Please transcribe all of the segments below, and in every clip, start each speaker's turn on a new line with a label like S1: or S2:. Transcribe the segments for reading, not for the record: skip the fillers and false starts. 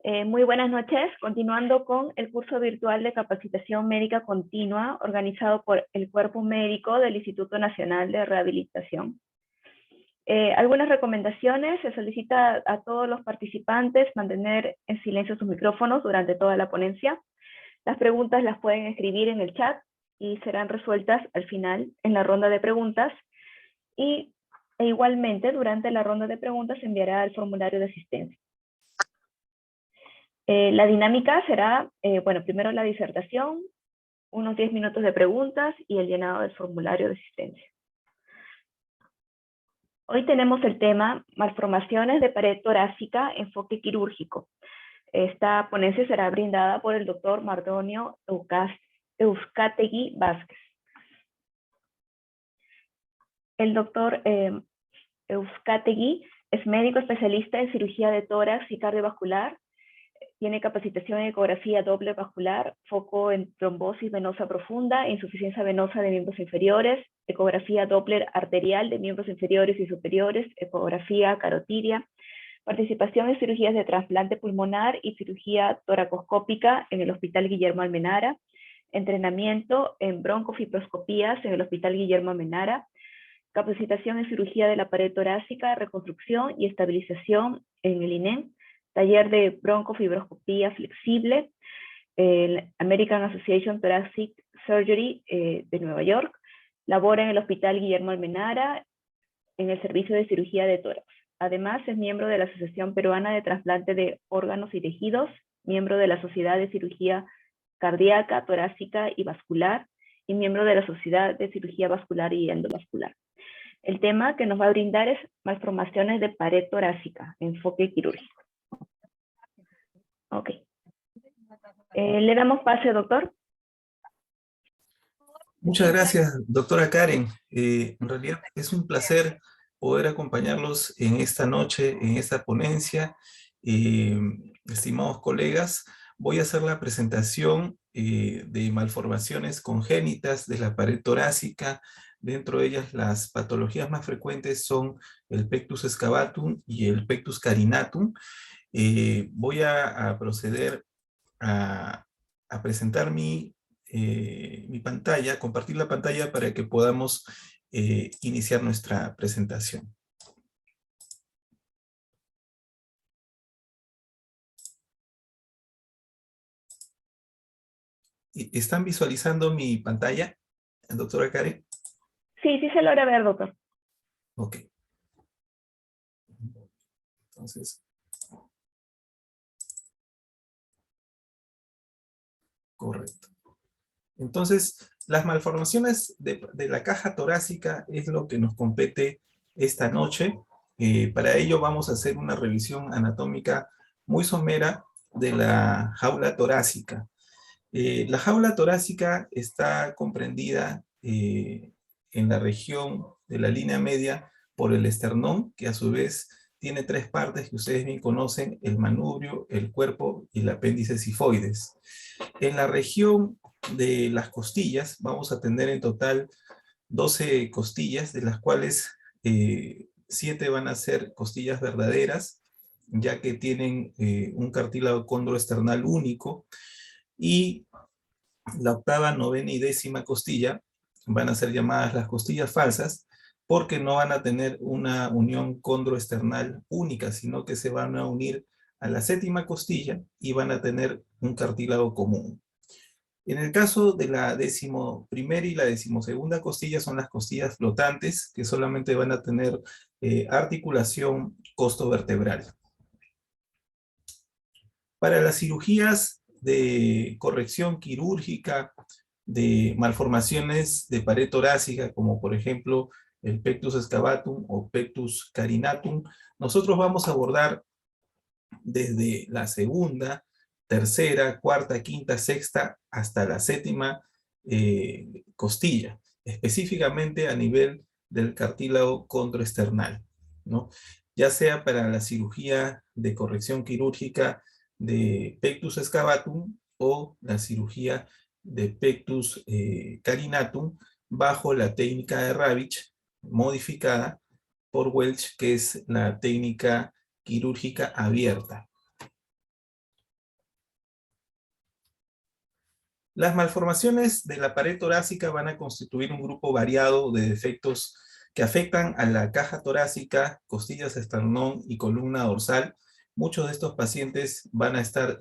S1: Muy buenas noches, continuando con el curso virtual de capacitación médica continua organizado por el Cuerpo Médico del Instituto Nacional de Rehabilitación. Algunas recomendaciones: se solicita a todos los participantes mantener en silencio sus micrófonos durante toda la ponencia. Las preguntas las pueden escribir en el chat y serán resueltas al final en la ronda de preguntas. E igualmente, durante la ronda de preguntas se enviará el formulario de asistencia. La dinámica será, primero la disertación, unos 10 minutos de preguntas y el llenado del formulario de asistencia. Hoy tenemos el tema malformaciones de pared torácica, enfoque quirúrgico. Esta ponencia será brindada por el doctor Mardonio Euskategui Vázquez. El doctor Euskategui es médico especialista en cirugía de tórax y cardiovascular. Tiene capacitación en ecografía doble vascular, foco en trombosis venosa profunda, insuficiencia venosa de miembros inferiores, ecografía Doppler arterial de miembros inferiores y superiores, ecografía carotidia, participación en cirugías de trasplante pulmonar y cirugía toracoscópica en el Hospital Guillermo Almenara, entrenamiento en broncofibroscopías en el Hospital Guillermo Almenara, capacitación en cirugía de la pared torácica, reconstrucción y estabilización en el INEM, taller de broncofibroscopía flexible, el American Association Thoracic Surgery de Nueva York, labora en el Hospital Guillermo Almenara en el servicio de cirugía de tórax. Además, es miembro de la Asociación Peruana de Trasplante de Órganos y Tejidos, miembro de la Sociedad de Cirugía Cardíaca, Torácica y Vascular, y miembro de la Sociedad de Cirugía Vascular y Endovascular. El tema que nos va a brindar es malformaciones de pared torácica, enfoque quirúrgico. Ok. Le damos pase, doctor.
S2: Muchas gracias, doctora Karen. En realidad es un placer poder acompañarlos en esta noche, en esta ponencia. Estimados colegas, voy a hacer la presentación de malformaciones congénitas de la pared torácica. Dentro de ellas, las patologías más frecuentes son el pectus excavatum y el pectus carinatum. Voy a proceder a presentar mi pantalla, compartir la pantalla para que podamos iniciar nuestra presentación. ¿Están visualizando mi pantalla, doctora Karen?
S1: Sí, sí se logra ver, doctor.
S2: Ok. Entonces, correcto. Entonces, las malformaciones de la caja torácica es lo que nos compete esta noche. Para ello vamos a hacer una revisión anatómica muy somera de la jaula torácica. La jaula torácica está comprendida en la región de la línea media por el esternón, que a su vez tiene tres partes que ustedes bien conocen: el manubrio, el cuerpo y el apéndice sifoides. En la región de las costillas vamos a tener en total 12 costillas, de las cuales 7 van a ser costillas verdaderas, ya que tienen un cartílago condroesternal único, y la octava, novena y décima costilla van a ser llamadas las costillas falsas, porque no van a tener una unión condroesternal única, sino que se van a unir a la séptima costilla y van a tener un cartílago común. En el caso de la 11ª y la 12ª costilla son las costillas flotantes, que solamente van a tener articulación costovertebral. Para las cirugías de corrección quirúrgica de malformaciones de pared torácica, como por ejemplo el pectus excavatum o pectus carinatum, nosotros vamos a abordar desde la segunda, tercera, cuarta, quinta, sexta, hasta la séptima costilla, específicamente a nivel del cartílago condroesternal, ¿no? Ya sea para la cirugía de corrección quirúrgica de pectus excavatum o la cirugía de pectus carinatum bajo la técnica de Ravitch modificada por Welch, que es la técnica quirúrgica abierta. Las malformaciones de la pared torácica van a constituir un grupo variado de defectos que afectan a la caja torácica, costillas, esternón y columna dorsal. Muchos de estos pacientes van a estar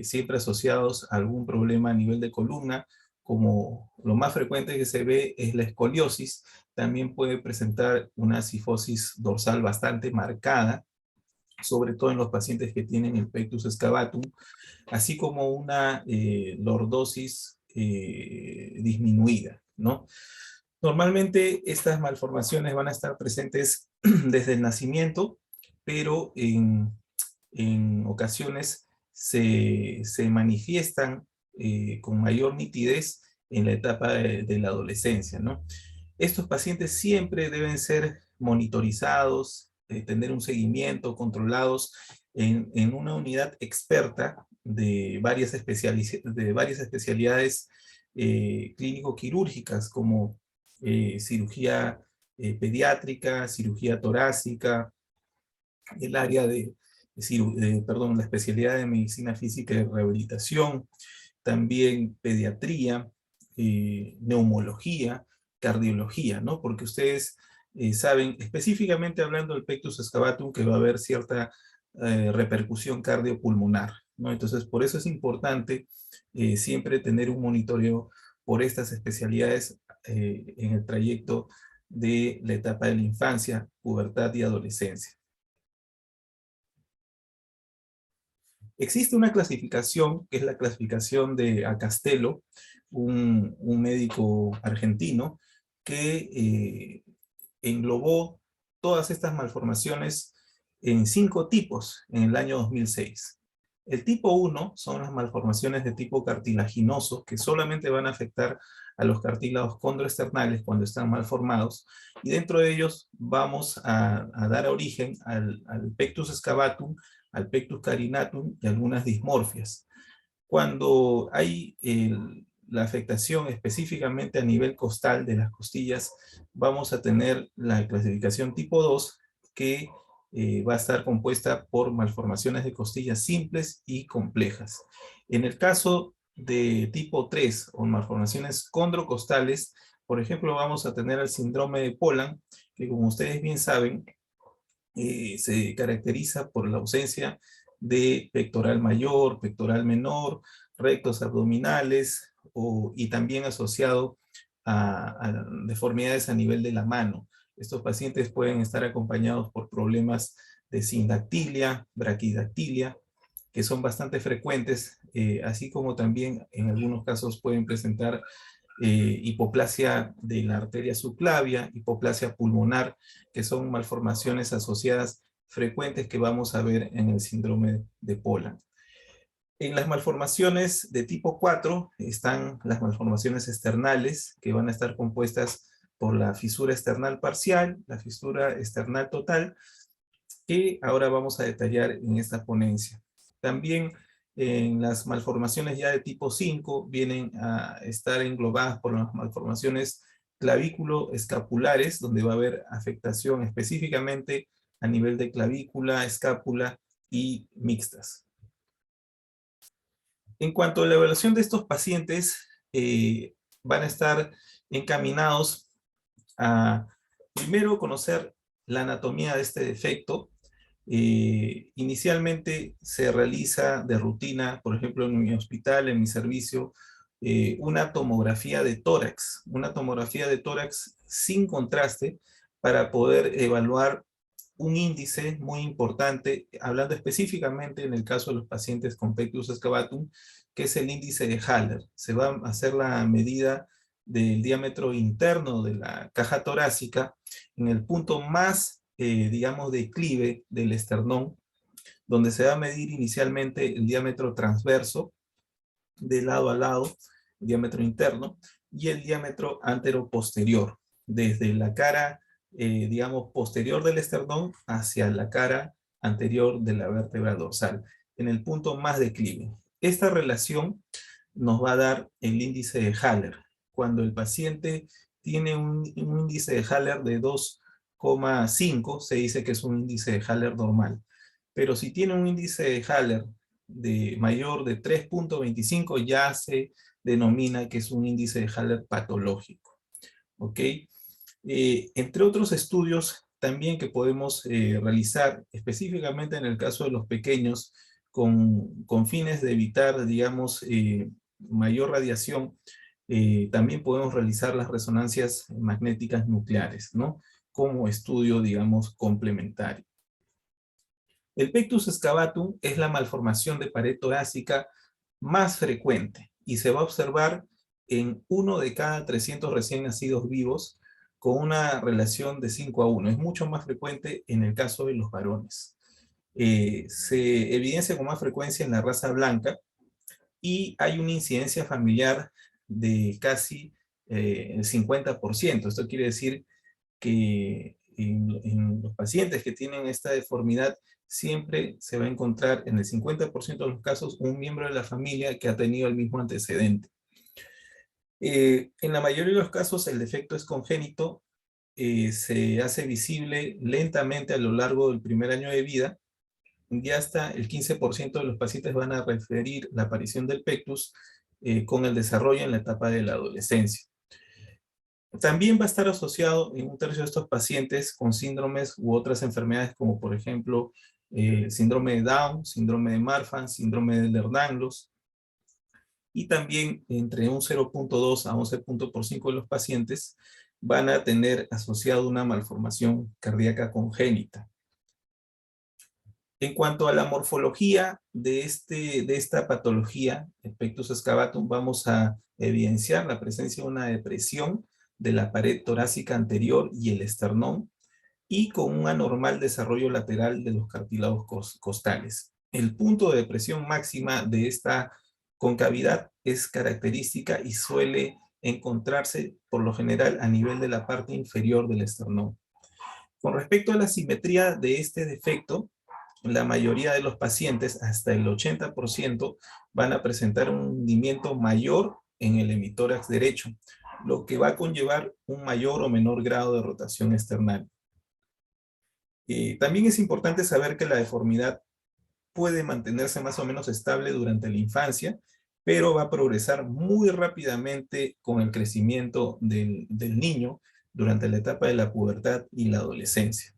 S2: siempre asociados a algún problema a nivel de columna, como lo más frecuente que se ve es la escoliosis. También puede presentar una cifosis dorsal bastante marcada, sobre todo en los pacientes que tienen el pectus excavatum, así como una lordosis disminuida, ¿no? Normalmente estas malformaciones van a estar presentes desde el nacimiento, pero en ocasiones se manifiestan con mayor nitidez en la etapa de la adolescencia, ¿no? Estos pacientes siempre deben ser monitorizados, tener un seguimiento, controlados en una unidad experta de de varias especialidades clínico-quirúrgicas, como cirugía pediátrica, cirugía torácica, el área perdón, la especialidad de medicina física y rehabilitación, también pediatría, neumología, cardiología, ¿no? Porque ustedes saben, específicamente hablando del pectus excavatum, que va a haber cierta repercusión cardiopulmonar, ¿no? Entonces, por eso es importante siempre tener un monitoreo por estas especialidades en el trayecto de la etapa de la infancia, pubertad y adolescencia. Existe una clasificación, que es la clasificación de Acastello, un médico argentino, que englobó todas estas malformaciones en 5 tipos en el año 2006. El tipo 1 son las malformaciones de tipo cartilaginoso, que solamente van a afectar a los cartílagos condroesternales cuando están mal formados, y dentro de ellos vamos a dar origen al pectus excavatum, al pectus carinatum y algunas dismorfias. Cuando hay la afectación específicamente a nivel costal de las costillas, vamos a tener la clasificación tipo 2, que va a estar compuesta por malformaciones de costillas simples y complejas. En el caso de tipo 3 o malformaciones condrocostales, por ejemplo, vamos a tener el síndrome de Poland, que como ustedes bien saben, se caracteriza por la ausencia de pectoral mayor, pectoral menor, rectos abdominales y también asociado a deformidades a nivel de la mano. Estos pacientes pueden estar acompañados por problemas de sindactilia, braquidactilia, que son bastante frecuentes, así como también en algunos casos pueden presentar hipoplasia de la arteria subclavia, hipoplasia pulmonar, que son malformaciones asociadas frecuentes que vamos a ver en el síndrome de Poland. En las malformaciones de tipo 4 están las malformaciones externales, que van a estar compuestas por la fisura external parcial, la fisura external total, que ahora vamos a detallar en esta ponencia. También en las malformaciones ya de tipo 5 vienen a estar englobadas por las malformaciones clavículo-escapulares, donde va a haber afectación específicamente a nivel de clavícula, escápula y mixtas. En cuanto a la evaluación de estos pacientes, van a estar encaminados a primero conocer la anatomía de este defecto. Inicialmente se realiza de rutina, por ejemplo en mi hospital, en mi servicio, una tomografía de tórax sin contraste para poder evaluar un índice muy importante, hablando específicamente en el caso de los pacientes con pectus excavatum, que es el índice de Haller. Se va a hacer la medida del diámetro interno de la caja torácica en el punto más, digamos, declive del esternón, donde se va a medir inicialmente el diámetro transverso de lado a lado, el diámetro interno, y el diámetro antero-posterior, desde la cara, digamos, posterior del esternón hacia la cara anterior de la vértebra dorsal, en el punto más declive. Esta relación nos va a dar el índice de Haller. Cuando el paciente tiene un índice de Haller de 2,5, se dice que es un índice de Haller normal. Pero si tiene un índice de Haller de mayor de 3,25, ya se denomina que es un índice de Haller patológico. ¿Ok? Entre otros estudios también que podemos realizar, específicamente en el caso de los pequeños, con fines de evitar, digamos, mayor radiación, también podemos realizar las resonancias magnéticas nucleares, ¿no? Como estudio, digamos, complementario. El pectus excavatum es la malformación de pared torácica más frecuente y se va a observar en 1 de cada 300 recién nacidos vivos con una relación de 5:1. Es mucho más frecuente en el caso de los varones. Se evidencia con más frecuencia en la raza blanca y hay una incidencia familiar de casi el 50%. Esto quiere decir que en los pacientes que tienen esta deformidad siempre se va a encontrar en el 50% de los casos un miembro de la familia que ha tenido el mismo antecedente. En la mayoría de los casos el defecto es congénito, se hace visible lentamente a lo largo del primer año de vida y hasta el 15% de los pacientes van a referir la aparición del pectus con el desarrollo en la etapa de la adolescencia. También va a estar asociado en 1/3 de estos pacientes con síndromes u otras enfermedades como por ejemplo síndrome de Down, síndrome de Marfan, síndrome de Ehlers-Danlos, y también entre un 0.2 a 11.5 de los pacientes van a tener asociado una malformación cardíaca congénita. En cuanto a la morfología de esta patología, el pectus excavatum, vamos a evidenciar la presencia de una depresión de la pared torácica anterior y el esternón, y con un anormal desarrollo lateral de los cartílagos costales. El punto de depresión máxima de esta concavidad es característica y suele encontrarse por lo general a nivel de la parte inferior del esternón. Con respecto a la simetría de este defecto, la mayoría de los pacientes, hasta el 80%, van a presentar un hundimiento mayor en el hemitórax derecho, lo que va a conllevar un mayor o menor grado de rotación external. También es importante saber que la deformidad puede mantenerse más o menos estable durante la infancia, pero va a progresar muy rápidamente con el crecimiento del niño durante la etapa de la pubertad y la adolescencia.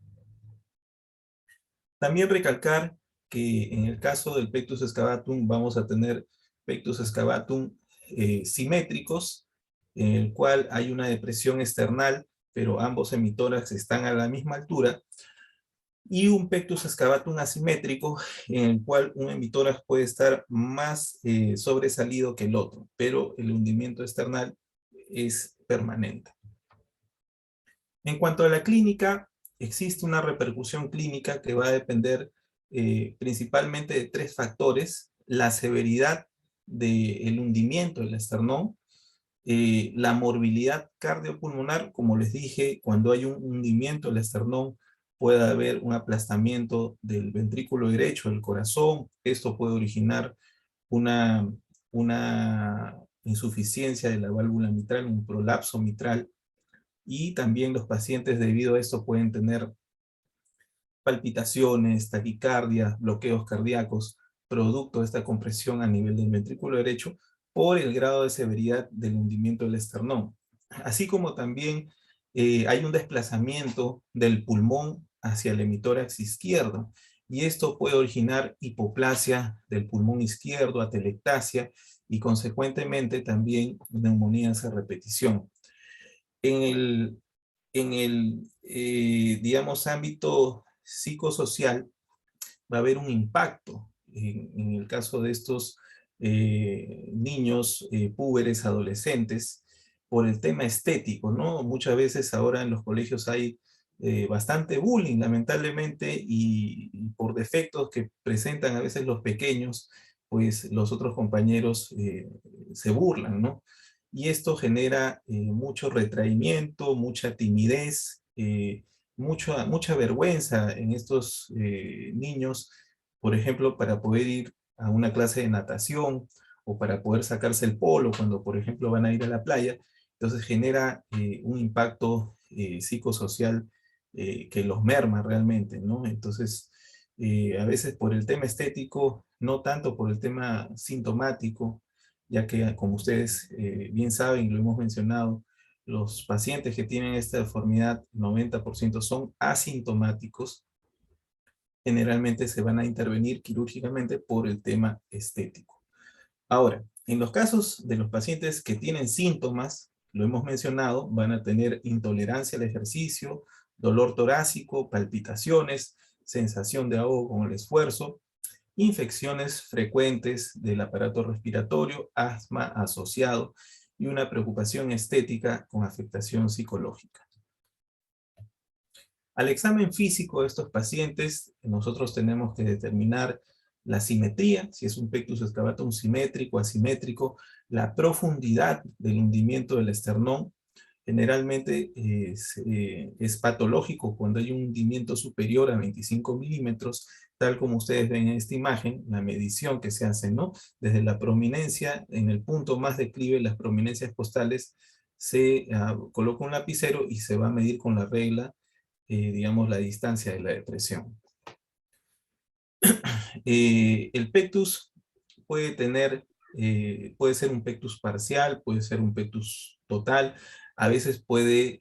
S2: También recalcar que en el caso del pectus excavatum vamos a tener pectus excavatum simétricos, en el cual hay una depresión external, pero ambos hemitórax están a la misma altura, y un pectus excavatum asimétrico, en el cual un hemitórax puede estar más sobresalido que el otro, pero el hundimiento external es permanente. En cuanto a la clínica, existe una repercusión clínica que va a depender principalmente de 3 factores: la severidad del hundimiento del esternón, la morbilidad cardiopulmonar. Como les dije, cuando hay un hundimiento del esternón puede haber un aplastamiento del ventrículo derecho del corazón. Esto puede originar una insuficiencia de la válvula mitral, un prolapso mitral, y también los pacientes debido a esto pueden tener palpitaciones, taquicardia, bloqueos cardíacos, producto de esta compresión a nivel del ventrículo derecho por el grado de severidad del hundimiento del esternón. Así como también hay un desplazamiento del pulmón hacia el hemitórax izquierdo, y esto puede originar hipoplasia del pulmón izquierdo, atelectasia y consecuentemente también neumonías a repetición. En el digamos, ámbito psicosocial, va a haber un impacto en el caso de estos niños, púberes, adolescentes, por el tema estético, ¿no? Muchas veces ahora en los colegios hay bastante bullying, lamentablemente, y por defectos que presentan a veces los pequeños, pues los otros compañeros se burlan, ¿no? Y esto genera mucho retraimiento, mucha timidez, mucha vergüenza en estos niños, por ejemplo, para poder ir a una clase de natación o para poder sacarse el polo cuando, por ejemplo, van a ir a la playa. Entonces genera un impacto psicosocial que los merma realmente, ¿no? Entonces, a veces por el tema estético, no tanto por el tema sintomático, ya que como ustedes bien saben y lo hemos mencionado, los pacientes que tienen esta deformidad, 90% son asintomáticos, generalmente se van a intervenir quirúrgicamente por el tema estético. Ahora, en los casos de los pacientes que tienen síntomas, lo hemos mencionado, van a tener intolerancia al ejercicio, dolor torácico, palpitaciones, sensación de ahogo con el esfuerzo, infecciones frecuentes del aparato respiratorio, asma asociado y una preocupación estética con afectación psicológica. Al examen físico de estos pacientes, nosotros tenemos que determinar la simetría, si es un pectus excavatum simétrico, asimétrico, la profundidad del hundimiento del esternón. Generalmente es patológico cuando hay un hundimiento superior a 25 milímetros, tal como ustedes ven en esta imagen, la medición que se hace, ¿no? Desde la prominencia, en el punto más declive, las prominencias costales, se coloca un lapicero y se va a medir con la regla, digamos, la distancia de la depresión. El pectus puede tener, puede ser un pectus parcial, puede ser un pectus total, a veces puede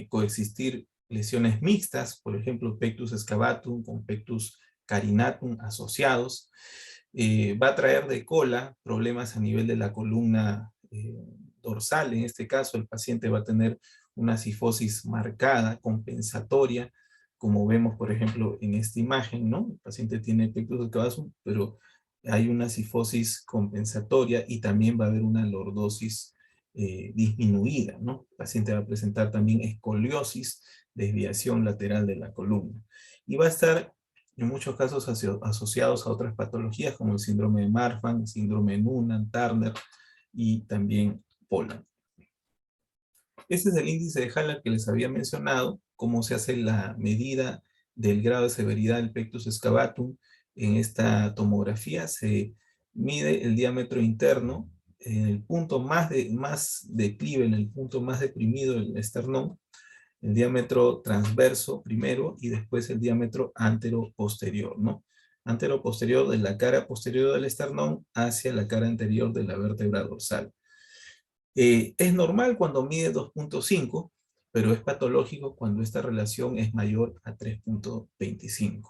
S2: coexistir lesiones mixtas, por ejemplo, pectus excavatum con pectus carinatum asociados. Va a traer de cola problemas a nivel de la columna dorsal. En este caso, el paciente va a tener una cifosis marcada, compensatoria, como vemos, por ejemplo, en esta imagen, ¿no? El paciente tiene pectus excavatum, pero hay una cifosis compensatoria y también va a haber una lordosis disminuida, ¿no? El paciente va a presentar también escoliosis, desviación lateral de la columna. Y va a estar en muchos casos asociados a otras patologías como el síndrome de Marfan, síndrome de Noonan, Turner y también Poland. Este es el índice de Haller que les había mencionado, cómo se hace la medida del grado de severidad del pectus excavatum. En esta tomografía se mide el diámetro interno en el punto más declive, en el punto más deprimido del esternón, el diámetro transverso primero y después el diámetro antero-posterior, ¿no? Antero-posterior de la cara posterior del esternón hacia la cara anterior de la vértebra dorsal. Es normal cuando mide 2.5, pero es patológico cuando esta relación es mayor a 3.25.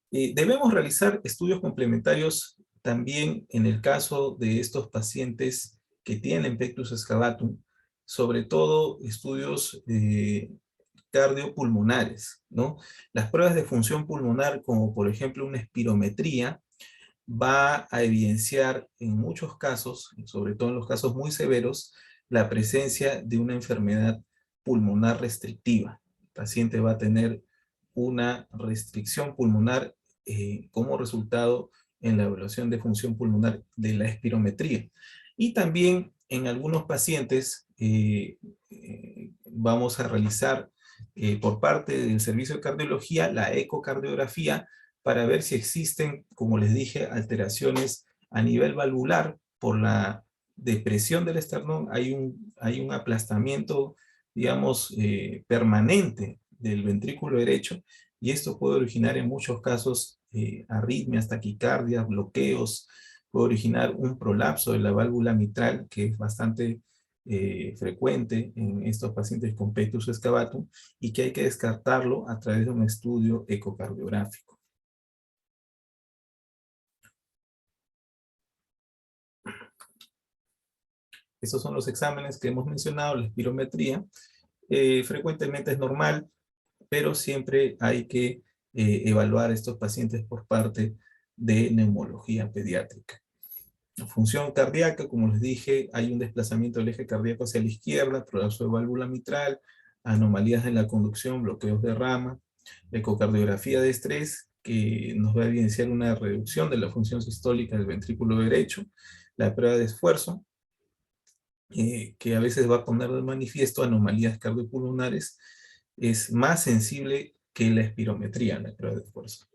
S2: Debemos realizar estudios complementarios también en el caso de estos pacientes que tienen pectus excavatum, sobre todo estudios cardiopulmonares, ¿no? Las pruebas de función pulmonar, como por ejemplo una espirometría, va a evidenciar en muchos casos, sobre todo en los casos muy severos, la presencia de una enfermedad pulmonar restrictiva. El paciente va a tener una restricción pulmonar como resultado en la evaluación de función pulmonar de la espirometría. Y también en algunos pacientes vamos a realizar por parte del servicio de cardiología la ecocardiografía para ver si existen, como les dije, alteraciones a nivel valvular por la depresión del esternón. Hay un aplastamiento, digamos, permanente del ventrículo derecho, y esto puede originar en muchos casos arritmias, taquicardias, bloqueos, puede originar un prolapso de la válvula mitral, que es bastante frecuente en estos pacientes con pectus excavatum, y que hay que descartarlo a través de un estudio ecocardiográfico. Estos son los exámenes que hemos mencionado, la espirometría. Frecuentemente es normal, pero siempre hay que evaluar a estos pacientes por parte de neumología pediátrica. La función cardíaca, como les dije, hay un desplazamiento del eje cardíaco hacia la izquierda, prolapso de válvula mitral, anomalías en la conducción, bloqueos de rama, ecocardiografía de estrés, que nos va a evidenciar una reducción de la función sistólica del ventrículo derecho, la prueba de esfuerzo, que a veces va a poner de manifiesto anomalías cardiopulmonares, es más sensible que la espirometría, la prueba de esfuerzo.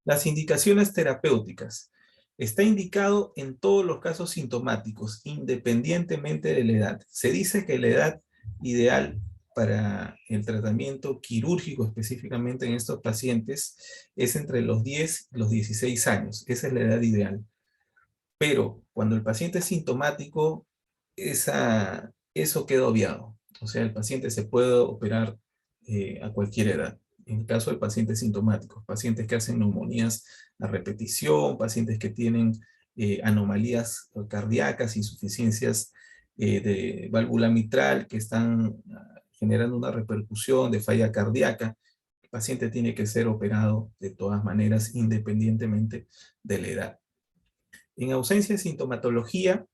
S2: Las indicaciones terapéuticas. Está indicado en todos los casos sintomáticos, independientemente de la edad. Se dice que la edad ideal para el tratamiento quirúrgico específicamente en estos pacientes es entre los 10 y los 16 años. Esa es la edad ideal. Pero cuando el paciente es sintomático, eso queda obviado. O sea, el paciente se puede operar a cualquier edad. En el caso de pacientes sintomáticos, pacientes que hacen neumonías a repetición, pacientes que tienen anomalías cardíacas, insuficiencias de válvula mitral que están generando una repercusión de falla cardíaca, el paciente tiene que ser operado de todas maneras, independientemente de la edad. En ausencia de sintomatología,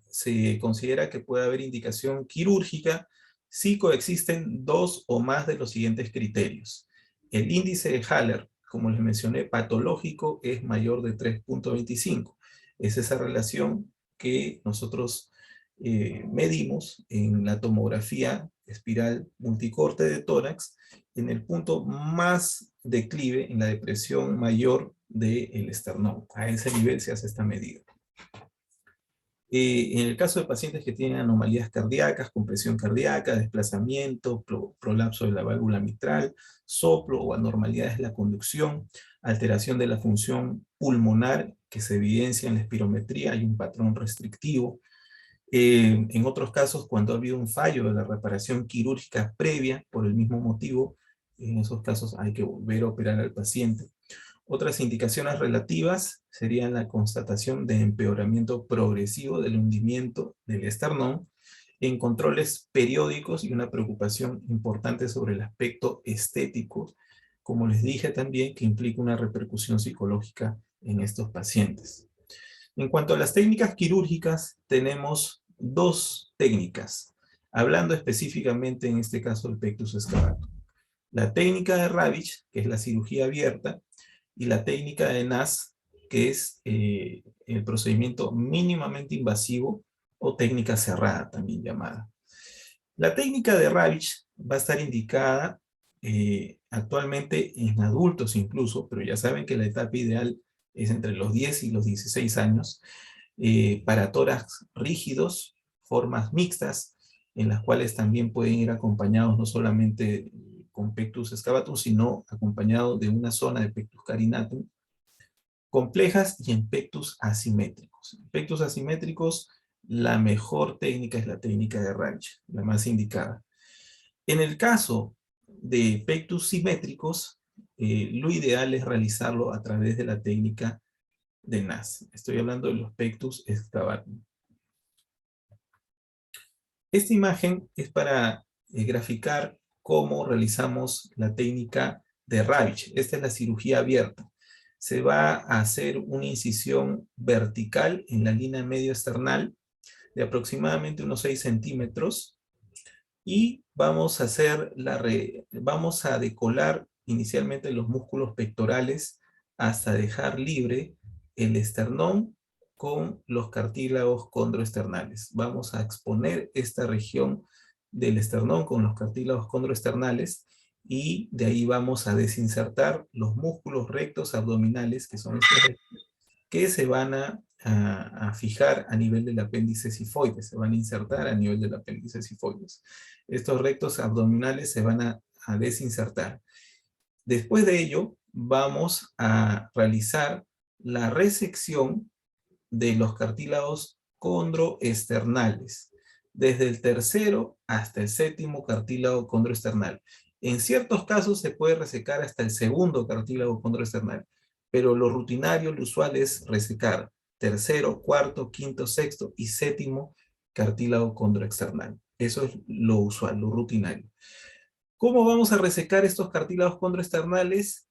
S2: se considera que puede haber indicación quirúrgica si coexisten dos o más de los siguientes criterios. El índice de Haller, como les mencioné, patológico es mayor de 3.25. Es esa relación que nosotros medimos en la tomografía espiral multicorte de tórax en el punto más declive, en la depresión mayor del esternón. A ese nivel se hace esta medida. En el caso de pacientes que tienen anomalías cardíacas, compresión cardíaca, desplazamiento, prolapso de la válvula mitral, soplo o anormalidades de la conducción, alteración de la función pulmonar que se evidencia en la espirometría, hay un patrón restrictivo. En otros casos, cuando ha habido un fallo de la reparación quirúrgica previa por el mismo motivo, en esos casos hay que volver a operar al paciente. Otras indicaciones relativas serían la constatación de empeoramiento progresivo del hundimiento del esternón en controles periódicos y una preocupación importante sobre el aspecto estético, como les dije también, que implica una repercusión psicológica en estos pacientes. En cuanto a las técnicas quirúrgicas, tenemos dos técnicas, hablando específicamente en este caso del pectus excavatum. La técnica de Ravitch, que es la cirugía abierta, y la técnica de NAS, que es el procedimiento mínimamente invasivo o técnica cerrada también llamada. La técnica de Ravitch va a estar indicada actualmente en adultos incluso, pero ya saben que la etapa ideal es entre los 10 y los 16 años, para tórax rígidos, formas mixtas, en las cuales también pueden ir acompañados no solamente con pectus excavatum, sino acompañado de una zona de pectus carinatum, complejas y en pectus asimétricos. En pectus asimétricos, la mejor técnica es la técnica de Ravitch, la más indicada. En el caso de pectus simétricos, lo ideal es realizarlo a través de la técnica de NAS. Estoy hablando de los pectus excavatum. Esta imagen es para graficar cómo realizamos la técnica de Ravitch. Esta es la cirugía abierta. Se va a hacer una incisión vertical en la línea medio esternal de aproximadamente unos 6 centímetros y vamos a decolar inicialmente los músculos pectorales hasta dejar libre el esternón con los cartílagos condroesternales. Vamos a exponer esta región del esternón con los cartílagos condroesternales y de ahí vamos a desinsertar los músculos rectos abdominales, que son estos rectos, que se van a fijar a nivel del apéndice cifoides, se van a insertar a nivel del apéndice cifoides. Estos rectos abdominales se van a desinsertar. Después de ello, vamos a realizar la resección de los cartílagos condroesternales, desde el tercero hasta el séptimo cartílago condroesternal. En ciertos casos se puede resecar hasta el segundo cartílago condroesternal, pero lo rutinario, lo usual es resecar tercero, cuarto, quinto, sexto y séptimo cartílago condroesternal. Eso es lo usual, lo rutinario. ¿Cómo vamos a resecar estos cartílagos condroesternales?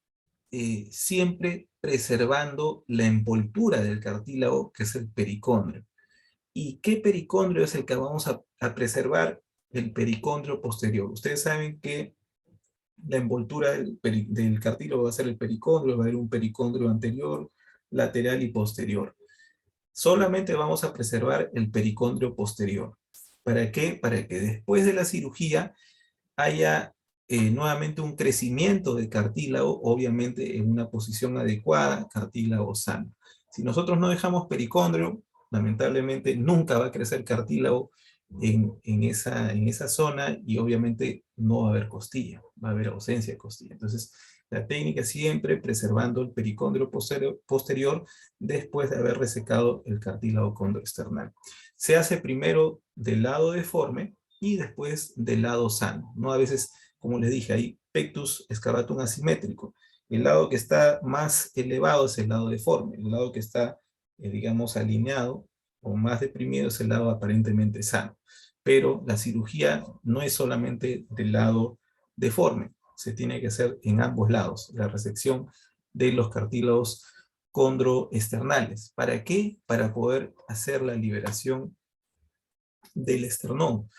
S2: Siempre preservando la envoltura del cartílago, que es el pericondrio. ¿Y qué pericondrio es el que vamos a preservar? El pericondrio posterior. Ustedes saben que la envoltura del cartílago va a ser el pericondrio, va a haber un pericondrio anterior, lateral y posterior. Solamente vamos a preservar el pericondrio posterior. ¿Para qué? Para que después de la cirugía haya nuevamente un crecimiento del cartílago, obviamente en una posición adecuada, cartílago sano. Si nosotros no dejamos pericondrio, lamentablemente nunca va a crecer cartílago en esa zona y obviamente no va a haber costilla, va a haber ausencia de costilla. Entonces, la técnica siempre preservando el pericondrio posterior después de haber resecado el cartílago condroesternal. Se hace primero del lado deforme y después del lado sano, ¿no? A veces, como les dije, hay pectus excavatum asimétrico. El lado que está más elevado es el lado deforme, el lado que está, digamos, alineado o más deprimido es el lado aparentemente sano. Pero la cirugía no es solamente del lado deforme, se tiene que hacer en ambos lados, la resección de los cartílagos condroesternales. ¿Para qué? Para poder hacer la liberación del esternón.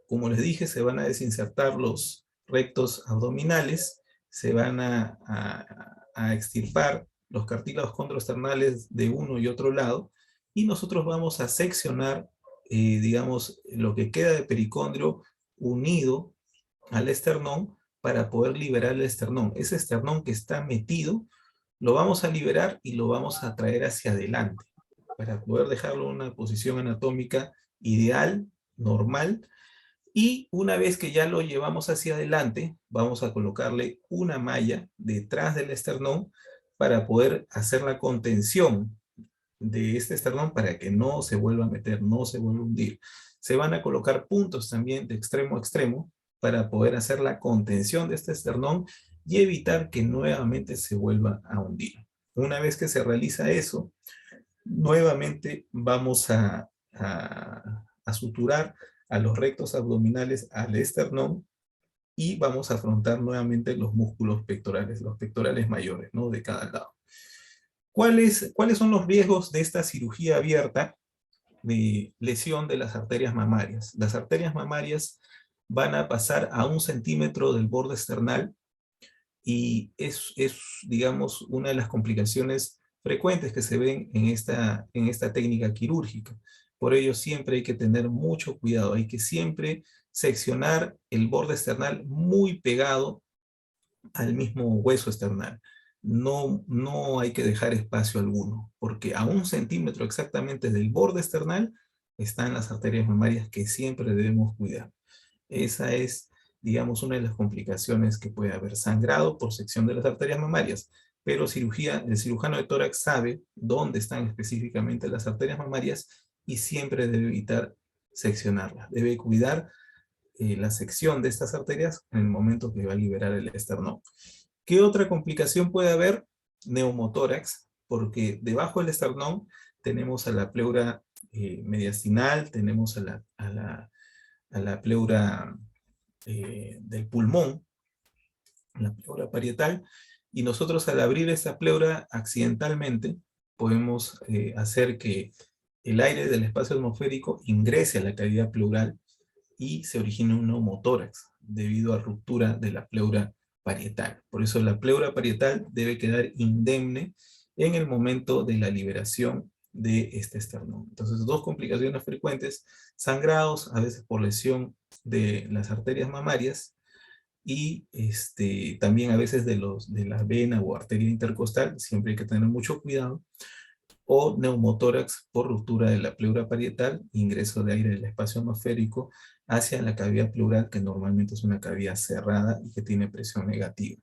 S2: Como les dije, se van a desinsertar los rectos abdominales, se van a extirpar los cartílagos condroesternales de uno y otro lado, y nosotros vamos a seccionar, digamos, lo que queda de pericondrio unido al esternón para poder liberar el esternón. Ese esternón que está metido, lo vamos a liberar y lo vamos a traer hacia adelante para poder dejarlo en una posición anatómica ideal, normal, y una vez que ya lo llevamos hacia adelante, vamos a colocarle una malla detrás del esternón para poder hacer la contención de este esternón para que no se vuelva a meter, no se vuelva a hundir. Se van a colocar puntos también de extremo a extremo para poder hacer la contención de este esternón y evitar que nuevamente se vuelva a hundir. Una vez que se realiza eso, nuevamente vamos a suturar a los rectos abdominales al esternón y vamos a afrontar nuevamente los músculos pectorales, los pectorales mayores, ¿no? De cada lado. ¿Cuáles son los riesgos de esta cirugía abierta de lesión de las arterias mamarias? Las arterias mamarias van a pasar a 1 centímetro del borde esternal y es, digamos, una de las complicaciones frecuentes que se ven en esta técnica quirúrgica. Por ello siempre hay que tener mucho cuidado, hay que siempre seccionar el borde esternal muy pegado al mismo hueso esternal. No hay que dejar espacio alguno, porque a 1 centímetro exactamente del borde esternal están las arterias mamarias que siempre debemos cuidar. Esa es, digamos, una de las complicaciones que puede haber: sangrado por sección de las arterias mamarias. Pero el cirujano de tórax sabe dónde están específicamente las arterias mamarias y siempre debe evitar seccionarlas. Debe cuidar la sección de estas arterias en el momento que va a liberar el esternón. ¿Qué otra complicación puede haber? Neumotórax, porque debajo del esternón tenemos a la pleura mediastinal, tenemos a la pleura del pulmón, la pleura parietal, y nosotros al abrir esa pleura accidentalmente podemos hacer que el aire del espacio atmosférico ingrese a la cavidad pleural y se origina un neumotórax debido a ruptura de la pleura parietal. Por eso la pleura parietal debe quedar indemne en el momento de la liberación de este esternón. Entonces, 2 complicaciones frecuentes: sangrados, a veces por lesión de las arterias mamarias, y también a veces de la vena o arteria intercostal, siempre hay que tener mucho cuidado, o neumotórax por ruptura de la pleura parietal, ingreso de aire del espacio atmosférico hacia la cavidad pleural, que normalmente es una cavidad cerrada y que tiene presión negativa.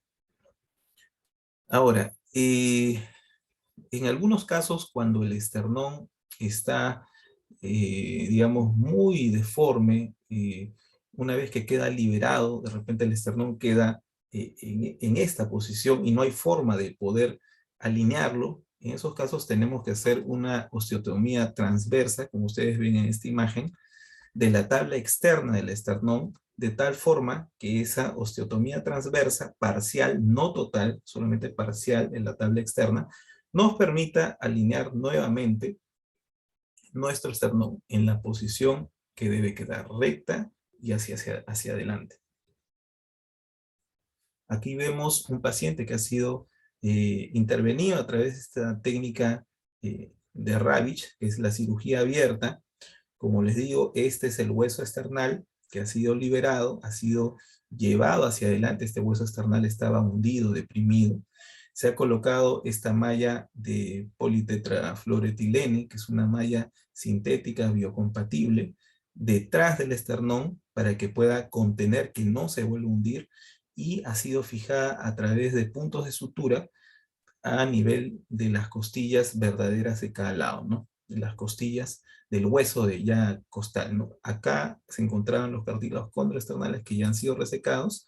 S2: Ahora, en algunos casos, cuando el esternón está, digamos, muy deforme, una vez que queda liberado, de repente el esternón queda en esta posición y no hay forma de poder alinearlo. En esos casos tenemos que hacer una osteotomía transversa, como ustedes ven en esta imagen, de la tabla externa del esternón, de tal forma que esa osteotomía transversa, parcial, no total, solamente parcial en la tabla externa, nos permita alinear nuevamente nuestro esternón en la posición que debe quedar recta y hacia adelante. Aquí vemos un paciente que ha sido intervenido a través de esta técnica de Ravitch, que es la cirugía abierta. Como les digo, este es el hueso esternal que ha sido liberado, ha sido llevado hacia adelante. Este hueso esternal estaba hundido, deprimido. Se ha colocado esta malla de politetrafluoretilene, que es una malla sintética biocompatible, detrás del esternón para que pueda contener que no se vuelva a hundir, y ha sido fijada a través de puntos de sutura a nivel de las costillas verdaderas de cada lado, ¿no? De las costillas del hueso de ya costal, ¿no? Acá se encontraban los cartílagos condroesternales que ya han sido resecados,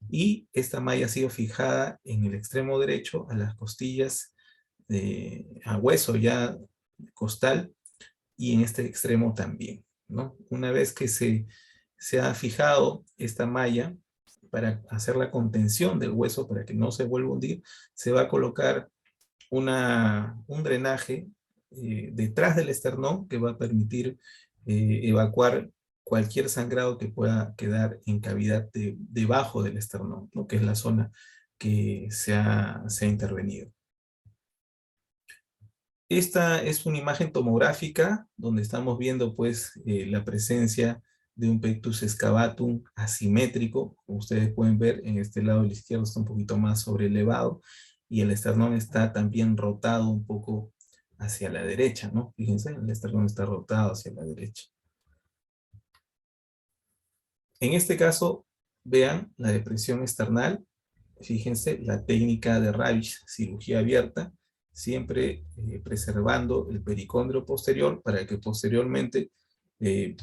S2: y esta malla ha sido fijada en el extremo derecho a las costillas a hueso ya costal, y en este extremo también, ¿no? Una vez que se ha fijado esta malla para hacer la contención del hueso para que no se vuelva a hundir, se va a colocar un drenaje detrás del esternón que va a permitir evacuar cualquier sangrado que pueda quedar en cavidad debajo del esternón, ¿no? Que es la zona que se ha intervenido. Esta es una imagen tomográfica donde estamos viendo pues la presencia de un pectus excavatum asimétrico. Como ustedes pueden ver, en este lado del izquierdo está un poquito más sobrelevado, y el esternón está también rotado un poco hacia la derecha, ¿no? Fíjense, el esternón está rotado hacia la derecha. En este caso, vean la depresión esternal. Fíjense la técnica de Ravitch, cirugía abierta, siempre preservando el pericondrio posterior para que posteriormente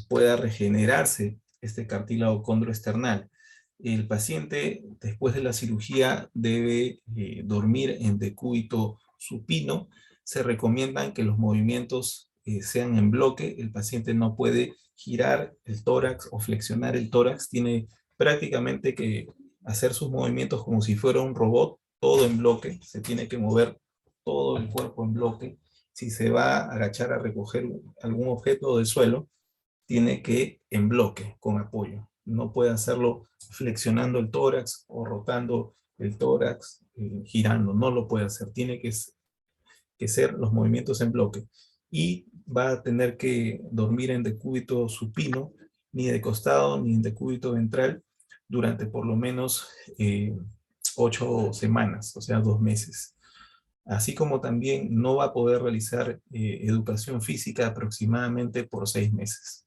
S2: pueda regenerarse este cartílago condroesternal. El paciente, después de la cirugía, debe dormir en decúbito supino. Se recomiendan que los movimientos sean en bloque. El paciente no puede girar el tórax o flexionar el tórax. Tiene prácticamente que hacer sus movimientos como si fuera un robot, todo en bloque. Se tiene que mover todo el cuerpo en bloque. Si se va a agachar a recoger algún objeto del suelo, tiene que en bloque, con apoyo. No puede hacerlo flexionando el tórax o rotando el tórax, girando. No lo puede hacer. Tiene que ser los movimientos en bloque. Y va a tener que dormir en decúbito supino, ni de costado ni en decúbito ventral, durante por lo menos 8 semanas, o sea, 2 meses. Así como también no va a poder realizar educación física aproximadamente por 6 meses.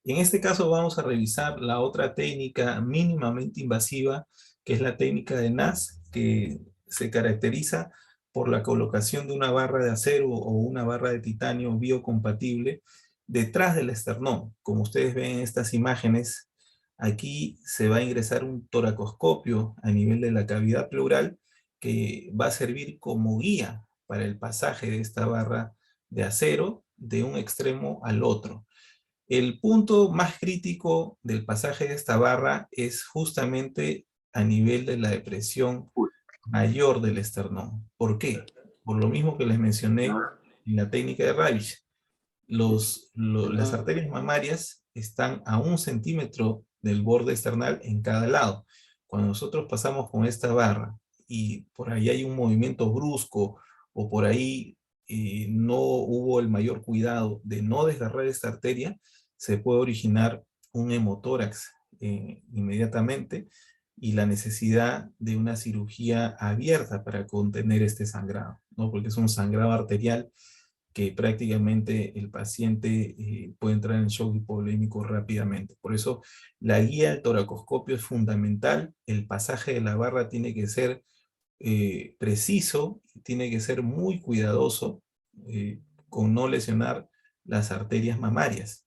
S2: En este caso vamos a revisar la otra técnica mínimamente invasiva, que es la técnica de NAS, que se caracteriza por la colocación de una barra de acero o una barra de titanio biocompatible detrás del esternón. Como ustedes ven en estas imágenes, aquí se va a ingresar un toracoscopio a nivel de la cavidad pleural que va a servir como guía para el pasaje de esta barra de acero de un extremo al otro. El punto más crítico del pasaje de esta barra es justamente a nivel de la depresión mayor del esternón. ¿Por qué? Por lo mismo que les mencioné en la técnica de Ravitch. Las arterias mamarias están a 1 centímetro del borde esternal en cada lado. Cuando nosotros pasamos con esta barra y por ahí hay un movimiento brusco, o por ahí no hubo el mayor cuidado de no desgarrar esta arteria, se puede originar un hemotórax inmediatamente, y la necesidad de una cirugía abierta para contener este sangrado, ¿no? Porque es un sangrado arterial que prácticamente el paciente puede entrar en shock hipovolémico rápidamente. Por eso la guía del toracoscopio es fundamental. El pasaje de la barra tiene que ser preciso, tiene que ser muy cuidadoso con no lesionar las arterias mamarias.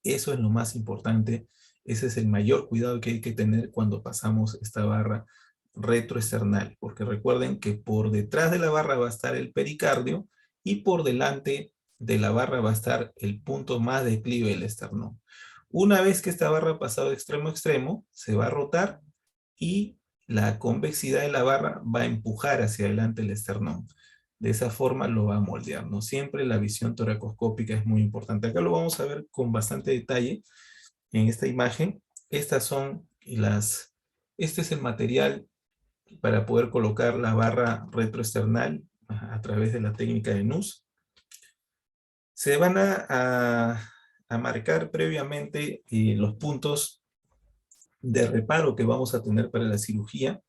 S2: Eso es lo más importante. Ese es el mayor cuidado que hay que tener cuando pasamos esta barra retroesternal, porque recuerden que por detrás de la barra va a estar el pericardio, y por delante de la barra va a estar el punto más declive del esternón. Una vez que esta barra ha pasado de extremo a extremo, se va a rotar, y la convexidad de la barra va a empujar hacia adelante el esternón. De esa forma lo va a moldear, ¿no? Siempre la visión toracoscópica es muy importante. Acá lo vamos a ver con bastante detalle en esta imagen. Este es el material para poder colocar la barra retroesternal a través de la técnica de NUS. Se van a marcar previamente los puntos de reparo que vamos a tener para la cirugía,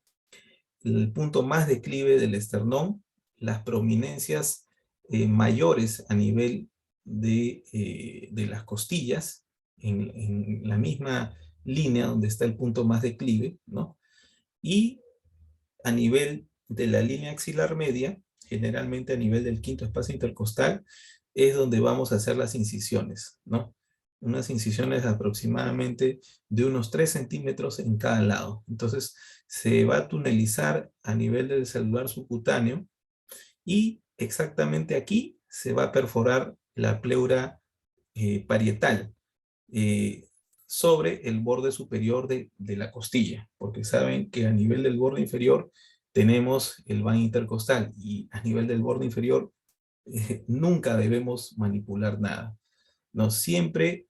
S2: el punto más declive del esternón, las prominencias mayores a nivel de las costillas, en la misma línea donde está el punto más declive, ¿no? Y a nivel de la línea axilar media, generalmente a nivel del quinto espacio intercostal, es donde vamos a hacer las incisiones, ¿no? Unas incisiones aproximadamente de unos 3 centímetros en cada lado. Entonces, se va a tunelizar a nivel del celular subcutáneo y exactamente aquí se va a perforar la pleura parietal eh, sobre el borde superior de la costilla, porque saben que a nivel del borde inferior tenemos el ván intercostal y a nivel del borde inferior nunca debemos manipular nada. No, siempre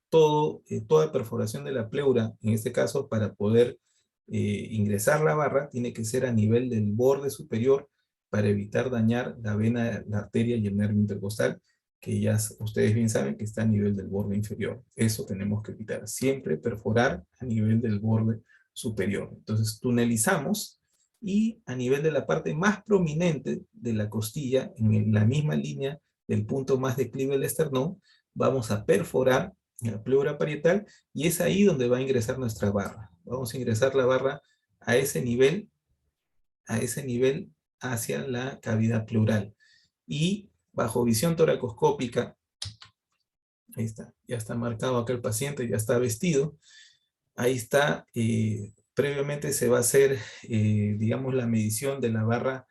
S2: toda perforación de la pleura, en este caso para poder ingresar la barra, tiene que ser a nivel del borde superior para evitar dañar la vena, la arteria y el nervio intercostal, que ya ustedes bien saben que está a nivel del borde inferior. Eso tenemos que evitar, siempre perforar a nivel del borde superior. Entonces tunelizamos y a nivel de la parte más prominente de la costilla, en la misma línea del punto más declive del esternón, vamos a perforar la pleura parietal, y es ahí donde va a ingresar nuestra barra. Vamos a ingresar la barra a ese nivel hacia la cavidad pleural. Y bajo visión toracoscópica, ahí está, ya está marcado acá el paciente, ya está vestido, ahí está, previamente se va a hacer, digamos, la medición de la barra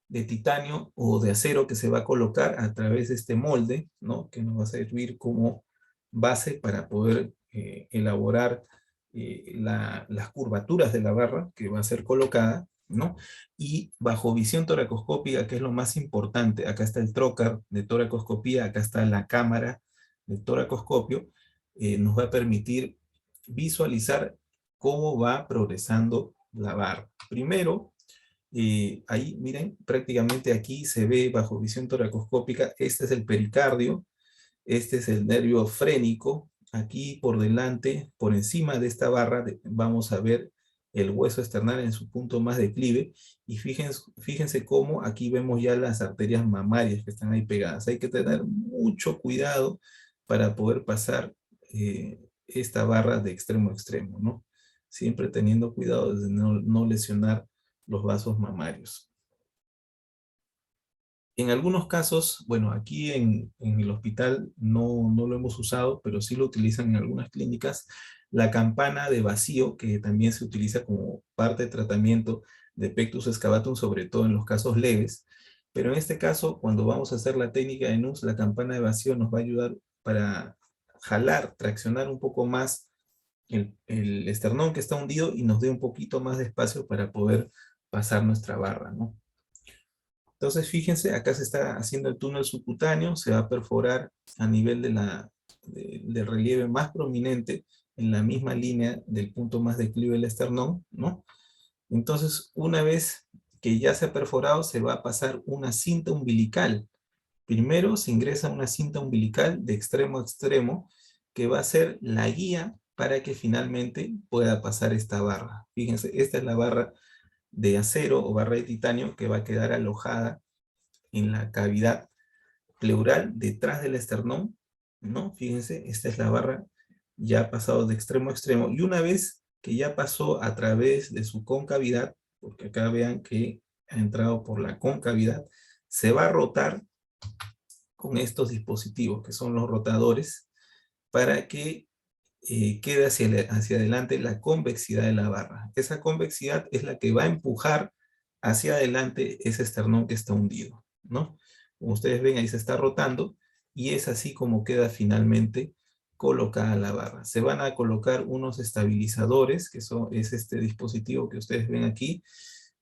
S2: de titanio o de acero que se va a colocar a través de este molde, ¿no? Que nos va a servir como base para poder elaborar las curvaturas de la barra que va a ser colocada, ¿no? Y bajo visión toracoscópica, que es lo más importante, acá está el trocar de toracoscopía, acá está la cámara de toracoscopio, nos va a permitir visualizar cómo va progresando la barra. Primero, ahí, miren, prácticamente aquí se ve bajo visión toracoscópica, este es el pericardio, este es el nervio frénico, aquí por delante, por encima de esta barra, vamos a ver el hueso esternal en su punto más declive, y fíjense cómo aquí vemos ya las arterias mamarias que están ahí pegadas. Hay que tener mucho cuidado para poder pasar esta barra de extremo a extremo, ¿no? Siempre teniendo cuidado de no lesionar los vasos mamarios. En algunos casos, bueno, aquí en el hospital no lo hemos usado, pero sí lo utilizan en algunas clínicas, la campana de vacío, que también se utiliza como parte de tratamiento de pectus excavatum, sobre todo en los casos leves. Pero en este caso, cuando vamos a hacer la técnica de NUS, la campana de vacío nos va a ayudar para jalar, traccionar un poco más el esternón que está hundido y nos dé un poquito más de espacio para poder pasar nuestra barra, ¿no? Entonces, fíjense, acá se está haciendo el túnel subcutáneo, se va a perforar a nivel del relieve más prominente, en la misma línea del punto más declive del esternón, ¿no? Entonces, una vez que ya se ha perforado, se va a pasar una cinta umbilical. Primero se ingresa una cinta umbilical de extremo a extremo, que va a ser la guía para que finalmente pueda pasar esta barra. Fíjense, esta es la barra de acero o barra de titanio que va a quedar alojada en la cavidad pleural detrás del esternón, ¿no? Fíjense, esta es la barra ya ha pasado de extremo a extremo, y una vez que ya pasó a través de su concavidad, porque acá vean que ha entrado por la concavidad, se va a rotar con estos dispositivos que son los rotadores para que quede hacia adelante la convexidad de la barra. Esa convexidad es la que va a empujar hacia adelante ese esternón que está hundido, ¿no? Como ustedes ven, ahí se está rotando, y es así como queda finalmente colocada la barra. Se van a colocar unos estabilizadores, que es este dispositivo que ustedes ven aquí,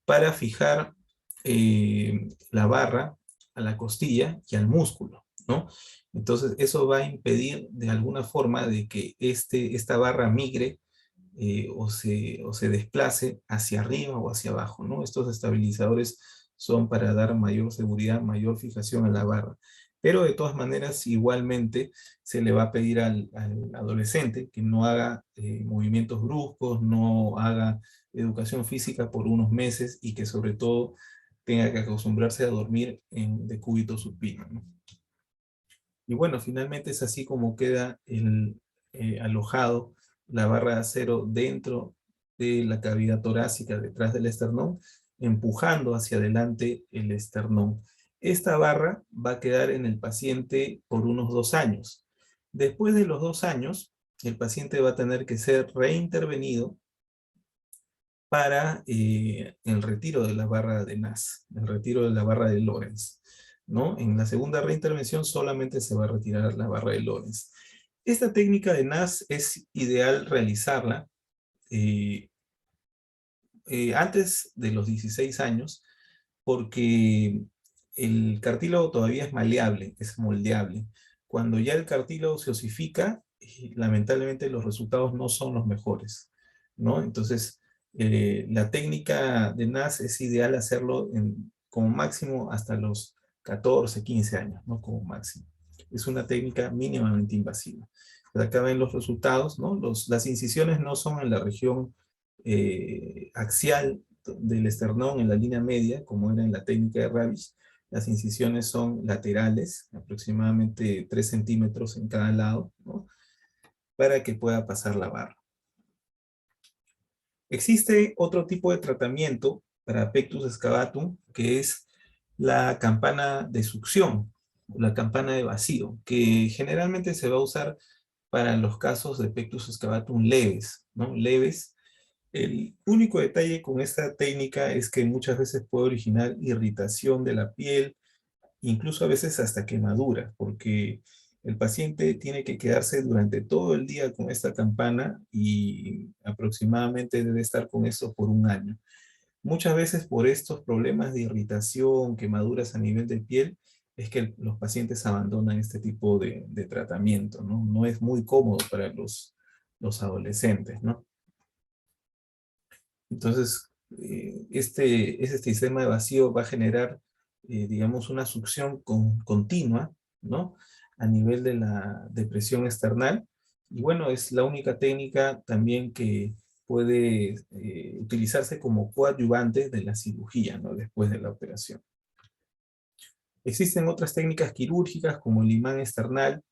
S2: para fijar la barra a la costilla y al músculo, ¿no? Entonces, eso va a impedir de alguna forma de que esta barra migre o se desplace hacia arriba o hacia abajo, ¿no? Estos estabilizadores son para dar mayor seguridad, mayor fijación a la barra. Pero de todas maneras, igualmente, se le va a pedir al adolescente que no haga movimientos bruscos, no haga educación física por unos meses, y que sobre todo tenga que acostumbrarse a dormir en decúbito supino, ¿no? Y bueno, finalmente es así como queda alojado la barra de acero dentro de la cavidad torácica, detrás del esternón, empujando hacia adelante el esternón. Esta barra va a quedar en el paciente por unos 2 años. Después de los 2 años, el paciente va a tener que ser reintervenido para el retiro de la barra de Nass, el retiro de la barra de Lorenz, ¿no? En la segunda reintervención solamente se va a retirar la barra de Lorenz. Esta técnica de Nass es ideal realizarla eh, antes de los 16 años, porque el cartílago todavía es maleable, es moldeable. Cuando ya el cartílago se osifica, lamentablemente los resultados no son los mejores, ¿no? Entonces, la técnica de NAS es ideal hacerlo como máximo hasta los 14, 15 años, ¿no? Como máximo. Es una técnica mínimamente invasiva. Pues acá ven los resultados, ¿no? Las incisiones no son en la región axial del esternón en la línea media, como era en la técnica de Ravitch. Las incisiones son laterales, aproximadamente 3 centímetros en cada lado, ¿no? Para que pueda pasar la barra. Existe otro tipo de tratamiento para Pectus excavatum, que es la campana de succión, la campana de vacío, que generalmente se va a usar para los casos de Pectus excavatum leves, ¿no? Leves. El único detalle con esta técnica es que muchas veces puede originar irritación de la piel, incluso a veces hasta quemadura, porque el paciente tiene que quedarse durante todo el día con esta campana y aproximadamente debe estar con esto por 1 año. Muchas veces por estos problemas de irritación, quemaduras a nivel de piel, es que los pacientes abandonan este tipo de tratamiento, ¿no? No es muy cómodo para los adolescentes, ¿no? Entonces, este sistema de vacío va a generar, digamos, una succión continua, ¿no? A nivel de la depresión external. Y bueno, es la única técnica también que puede utilizarse como coadyuvante de la cirugía, ¿no? Después de la operación. Existen otras técnicas quirúrgicas como el imán external,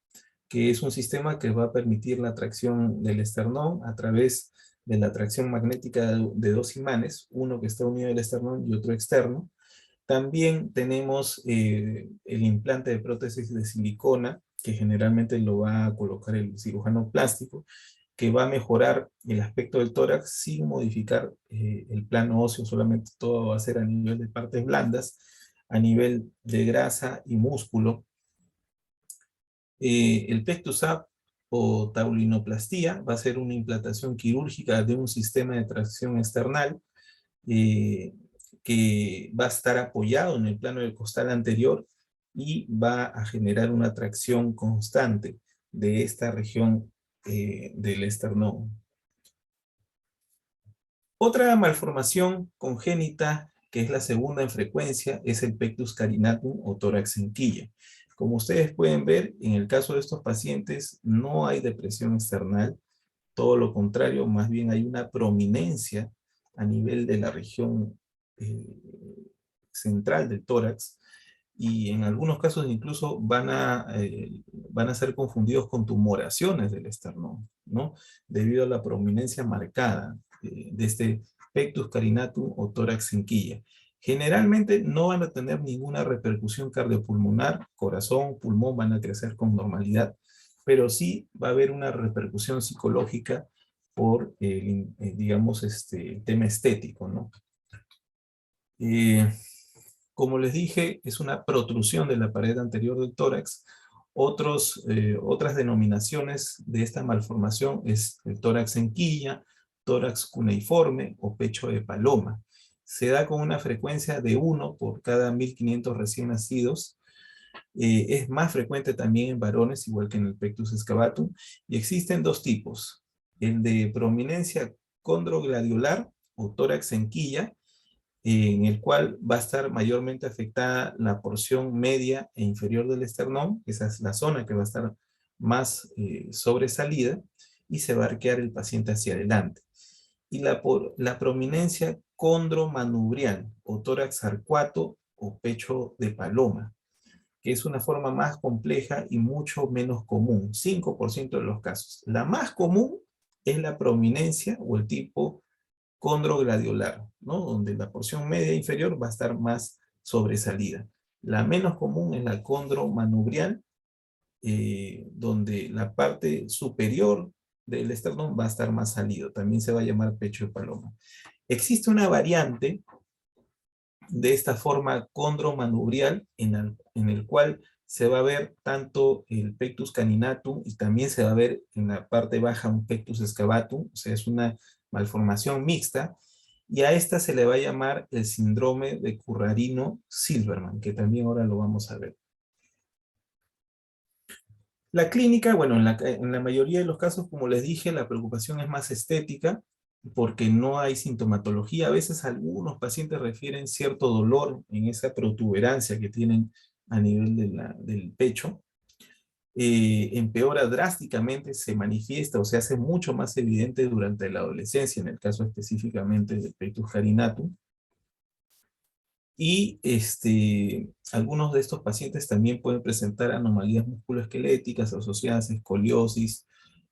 S2: que es un sistema que va a permitir la tracción del esternón a través de la tracción magnética de 2 imanes, uno que está unido al esternón y otro externo. También tenemos el implante de prótesis de silicona, que generalmente lo va a colocar el cirujano plástico, que va a mejorar el aspecto del tórax sin modificar el plano óseo, solamente todo va a ser a nivel de partes blandas, a nivel de grasa y músculo. El Pectus AB o taulinoplastia va a ser una implantación quirúrgica de un sistema de tracción external eh, que va a estar apoyado en el plano del costal anterior y va a generar una tracción constante de esta región del esternón. Otra malformación congénita, que es la segunda en frecuencia, es el Pectus carinatum o tórax en quilla. Como ustedes pueden ver, en el caso de estos pacientes no hay depresión external, todo lo contrario, más bien hay una prominencia a nivel de la región central del tórax, y en algunos casos incluso van a ser confundidos con tumoraciones del esternón, ¿no? Debido a la prominencia marcada de este pectus carinatum o tórax en quilla. Generalmente no van a tener ninguna repercusión cardiopulmonar, corazón, pulmón van a crecer con normalidad, pero sí va a haber una repercusión psicológica por, digamos, el tema estético, ¿no? Como les dije, es una protrusión de la pared anterior del tórax. Otras denominaciones de esta malformación es el tórax en quilla, tórax cuneiforme o pecho de paloma. Se da con una frecuencia de 1 por cada 1500 recién nacidos. Es más frecuente también en varones, igual que en el Pectus excavatum, y existen dos tipos: el de prominencia condrogladiolar o tórax en quilla, en el cual va a estar mayormente afectada la porción media e inferior del esternón, esa es la zona que va a estar más sobresalida, y se va a arquear el paciente hacia adelante. Y la prominencia condromanubrial o tórax arcuato o pecho de paloma, que es una forma más compleja y mucho menos común, 5% de los casos. La más común es la prominencia o el tipo condrogladiolar, ¿no? Donde la porción media inferior va a estar más sobresalida. La menos común es la condromanubrial, donde la parte superior del esternón va a estar más salido. También se va a llamar pecho de paloma. Existe una variante de esta forma condromanubrial en el cual se va a ver tanto el pectus caninatum y también se va a ver en la parte baja un pectus excavatum, o sea, es una malformación mixta, y a esta se le va a llamar el síndrome de Currarino-Silverman, que también ahora lo vamos a ver. La clínica, bueno, en la mayoría de los casos, como les dije, la preocupación es más estética, porque no hay sintomatología. A veces algunos pacientes refieren cierto dolor en esa protuberancia que tienen a nivel del pecho. Empeora drásticamente, se manifiesta o se hace mucho más evidente durante la adolescencia, en el caso específicamente del pectus carinatum. Y algunos de estos pacientes también pueden presentar anomalías musculoesqueléticas asociadas a escoliosis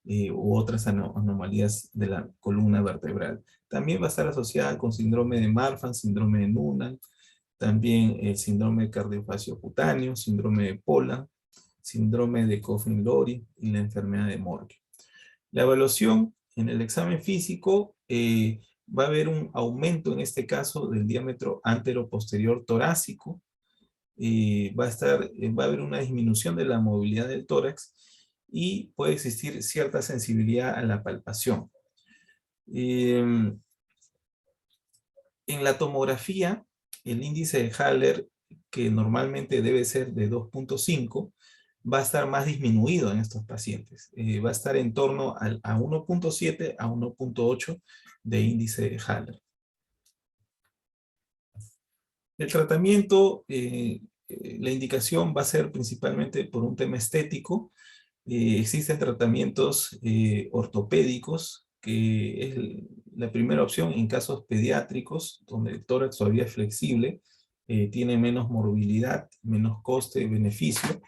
S2: u otras anomalías de la columna vertebral. También va a estar asociada con síndrome de Marfan, síndrome de Noonan, también el síndrome de cardiofacio cutáneo, síndrome de Pola, síndrome de Coffin-Lori y la enfermedad de Morgan. La evaluación en el examen físico va a haber un aumento en este caso del diámetro antero-posterior torácico, va a haber una disminución de la movilidad del tórax y puede existir cierta sensibilidad a la palpación. En la tomografía, el índice de Haller, que normalmente debe ser de 2.5, va a estar más disminuido en estos pacientes. Va a estar en torno a 1.7 a 1.8 de índice de Haller. El tratamiento, la indicación va a ser principalmente por un tema estético. Existen tratamientos ortopédicos, que es la primera opción en casos pediátricos, donde el tórax todavía es flexible, tiene menos morbilidad, menos coste-beneficio.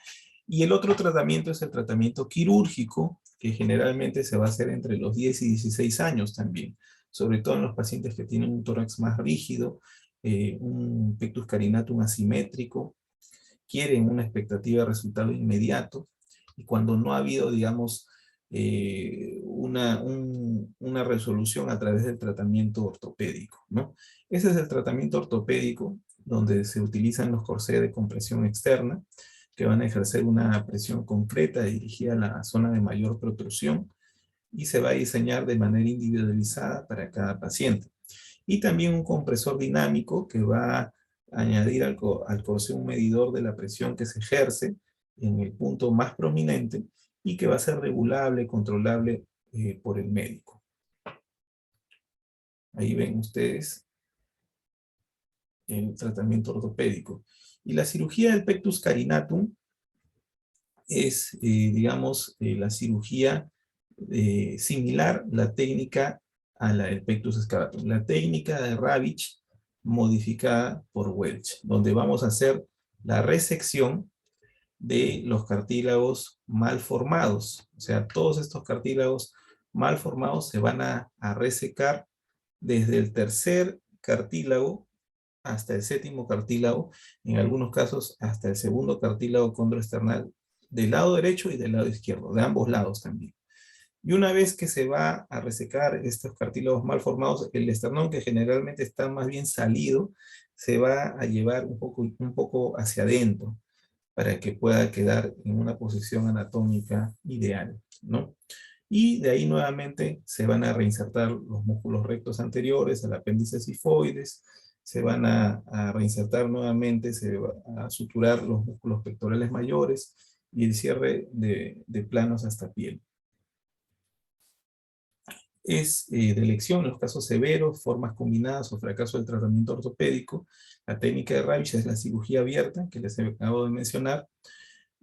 S2: Y el otro tratamiento es el tratamiento quirúrgico, que generalmente se va a hacer entre los 10 y 16 años también, sobre todo en los pacientes que tienen un tórax más rígido, un pectus carinatum asimétrico, quieren una expectativa de resultado inmediato, y cuando no ha habido, digamos, una resolución a través del tratamiento ortopédico, ¿no? Ese es el tratamiento ortopédico, donde se utilizan los corsés de compresión externa, que van a ejercer una presión concreta dirigida a la zona de mayor protrusión, y se va a diseñar de manera individualizada para cada paciente. Y también un compresor dinámico que va a añadir al corsé un medidor de la presión que se ejerce en el punto más prominente y que va a ser regulable, controlable por el médico. Ahí ven ustedes el tratamiento ortopédico. Y la cirugía del pectus carinatum es, digamos, la cirugía similar, la técnica a la del pectus excavatum. La técnica de Ravitch modificada por Welch, donde vamos a hacer la resección de los cartílagos mal formados. O sea, todos estos cartílagos mal formados se van a resecar desde el tercer cartílago hasta el séptimo cartílago, en algunos casos hasta el segundo cartílago condroesternal del lado derecho y del lado izquierdo, de ambos lados también. Y una vez que se va a resecar estos cartílagos mal formados, el esternón, que generalmente está más bien salido, se va a llevar un poco hacia adentro para que pueda quedar en una posición anatómica ideal, ¿no? Y de ahí nuevamente se van a reinsertar los músculos rectos anteriores, el apéndice sifoides, se van a reinsertar nuevamente, se va a suturar los músculos pectorales mayores y el cierre de planos hasta piel. Es de elección en los casos severos, formas combinadas o fracaso del tratamiento ortopédico. La técnica de Ravitch es la cirugía abierta, que les acabo de mencionar,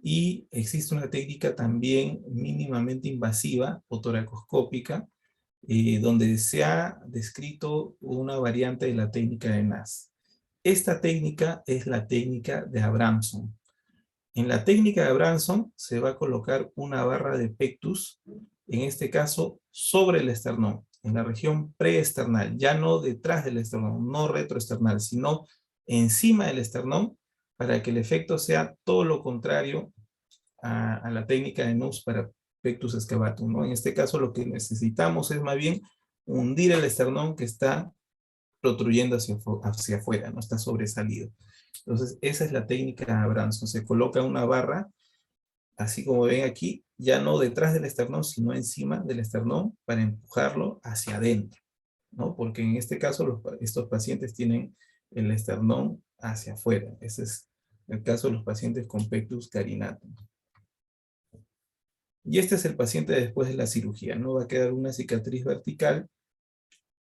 S2: y existe una técnica también mínimamente invasiva o toracoscópica, donde se ha descrito una variante de la técnica de Nass. Esta técnica es la técnica de Abramson. En la técnica de Abramson se va a colocar una barra de pectus, en este caso sobre el esternón, en la región preesternal, ya no detrás del esternón, no retroesternal, sino encima del esternón, para que el efecto sea todo lo contrario a la técnica de Nuss para pectus excavatum, ¿no? En este caso lo que necesitamos es más bien hundir el esternón que está protruyendo hacia afuera, no está sobresalido. Entonces, esa es la técnica de Abramson. Se coloca una barra, así como ven aquí, ya no detrás del esternón, sino encima del esternón para empujarlo hacia adentro, ¿no? Porque en este caso estos pacientes tienen el esternón hacia afuera. Ese es el caso de los pacientes con pectus carinatum. Y este es el paciente después de la cirugía, ¿no? Va a quedar una cicatriz vertical